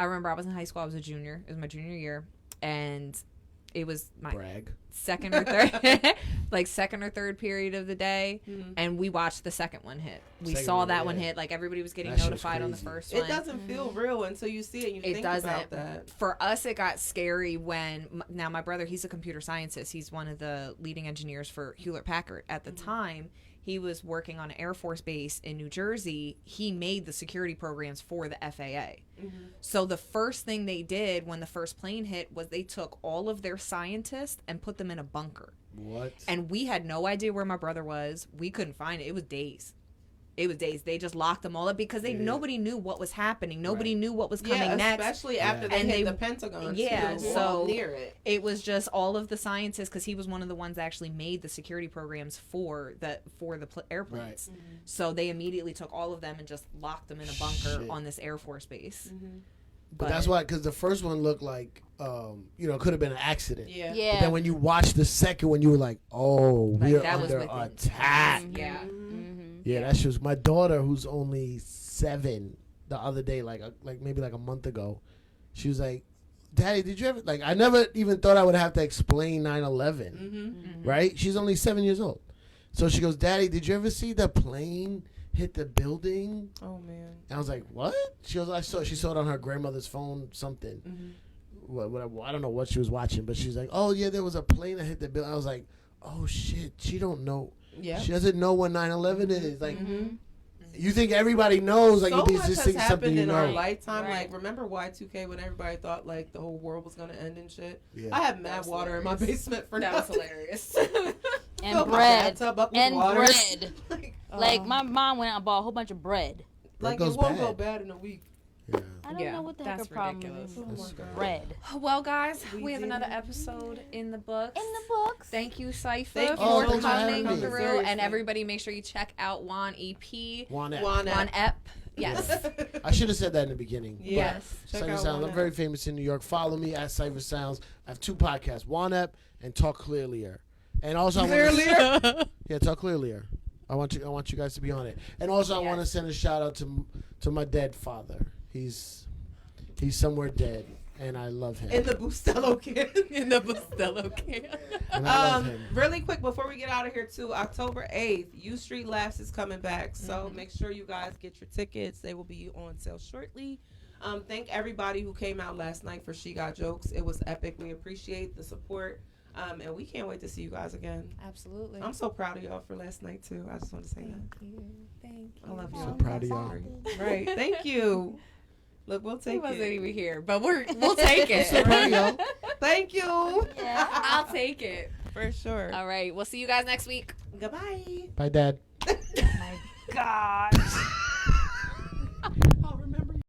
remember I was in high school. I was a junior. It was my junior year, and it was my Brag. second or third, second or third period of the day, Mhm. and we watched the second one hit. We Second saw one, that one yeah. hit. Like everybody was getting That shit's notified on the crazy. first It one. doesn't feel real until you see it and you It think doesn't. about that. For us, it got scary when now my brother, he's a computer scientist. He's one of the leading engineers for Hewlett Packard. At the time, he was working on an Air Force base in New Jersey. He made the security programs for the FAA. So the first thing they did when the first plane hit was they took all of their scientists and put them in a bunker. What? And we had no idea where my brother was. We couldn't find it. It was days. They just locked them all up because nobody knew what was happening. Nobody knew what was coming Yeah, next. especially after they And hit they- the Pentagon. Yeah, too. so- near it. It was just all of the scientists because he was one of the ones that actually made the security programs for the airplanes. Right. So they immediately took all of them and just locked them in a bunker Shit. on this Air Force base. But that's why, because the first one looked like, it could have been an accident. Yeah. But Yeah. then when you watch the second one, you were like, oh, Like, we're that was under within attack. Yeah. Mm-hmm. Yeah, that shit was my daughter, who's only 7, the other day, maybe a month ago. She was like, "Daddy, did you ever I never even thought I would have to explain 9/11, Mm-hmm. right? She's only 7 years old. So she goes, Daddy, did you ever see the plane hit the building? Oh man. And I was like, what? She goes, she saw it on her grandmother's phone, something. Whatever. I don't know what she was watching, but she's like, oh yeah, there was a plane that hit the building. I was like, oh shit, she don't know. Yeah. She doesn't know what 9/11 is. Like, you think everybody knows? Like, so you much just has think happened something you in know. our lifetime. Right. Like, remember Y2K when everybody thought like the whole world was gonna end and shit? Yeah. I have mad water in my basement for That was nothing. hilarious. And Fill my bread. bathtub up with And water. bread. like, Like, my mom went out and bought a whole bunch of bread. like it goes won't bad. go bad in a week. Yeah. I don't Yeah, know what the heck that's her problem ridiculous. is. Oh my with God. Bread. Well, guys, We we have did another it. episode in the books. In the books. Thank you, CIPHA, Thank you for so much for coming having me. through. Seriously. And everybody, make sure you check out Juan EP. Juan Ep. Juan Ep. Yes. I should have said that in the beginning. but Yes. Check Cypher out Sounds. Juan I'm Ep. very famous in New York. Follow me at Cypher Sounds. I have 2 podcasts, Juan Ep and Talk Clearlier. And also, yeah, Talk Clearlier. I want you guys to be on it. And also, I want to send a shout out to my dead father. He's somewhere dead, and I love him. In the Bustelo kid. In the Bustelo can. And I love him. Really quick before we get out of here too, October 8th, U Street Laughs is coming back. So make sure you guys get your tickets. They will be on sale shortly. Thank everybody who came out last night for She Got Jokes. It was epic. We appreciate the support. And we can't wait to see you guys again. Absolutely. I'm so proud of y'all for last night too. I just want to say that. Thank you. I love you. So proud of y'all. Right. Thank you. Look, we'll He take wasn't it. even here, but we'll take it. So proud of y'all. Thank you. Yeah. I'll take it. For sure. All right. We'll see you guys next week. Goodbye. Bye, Dad. God. All right.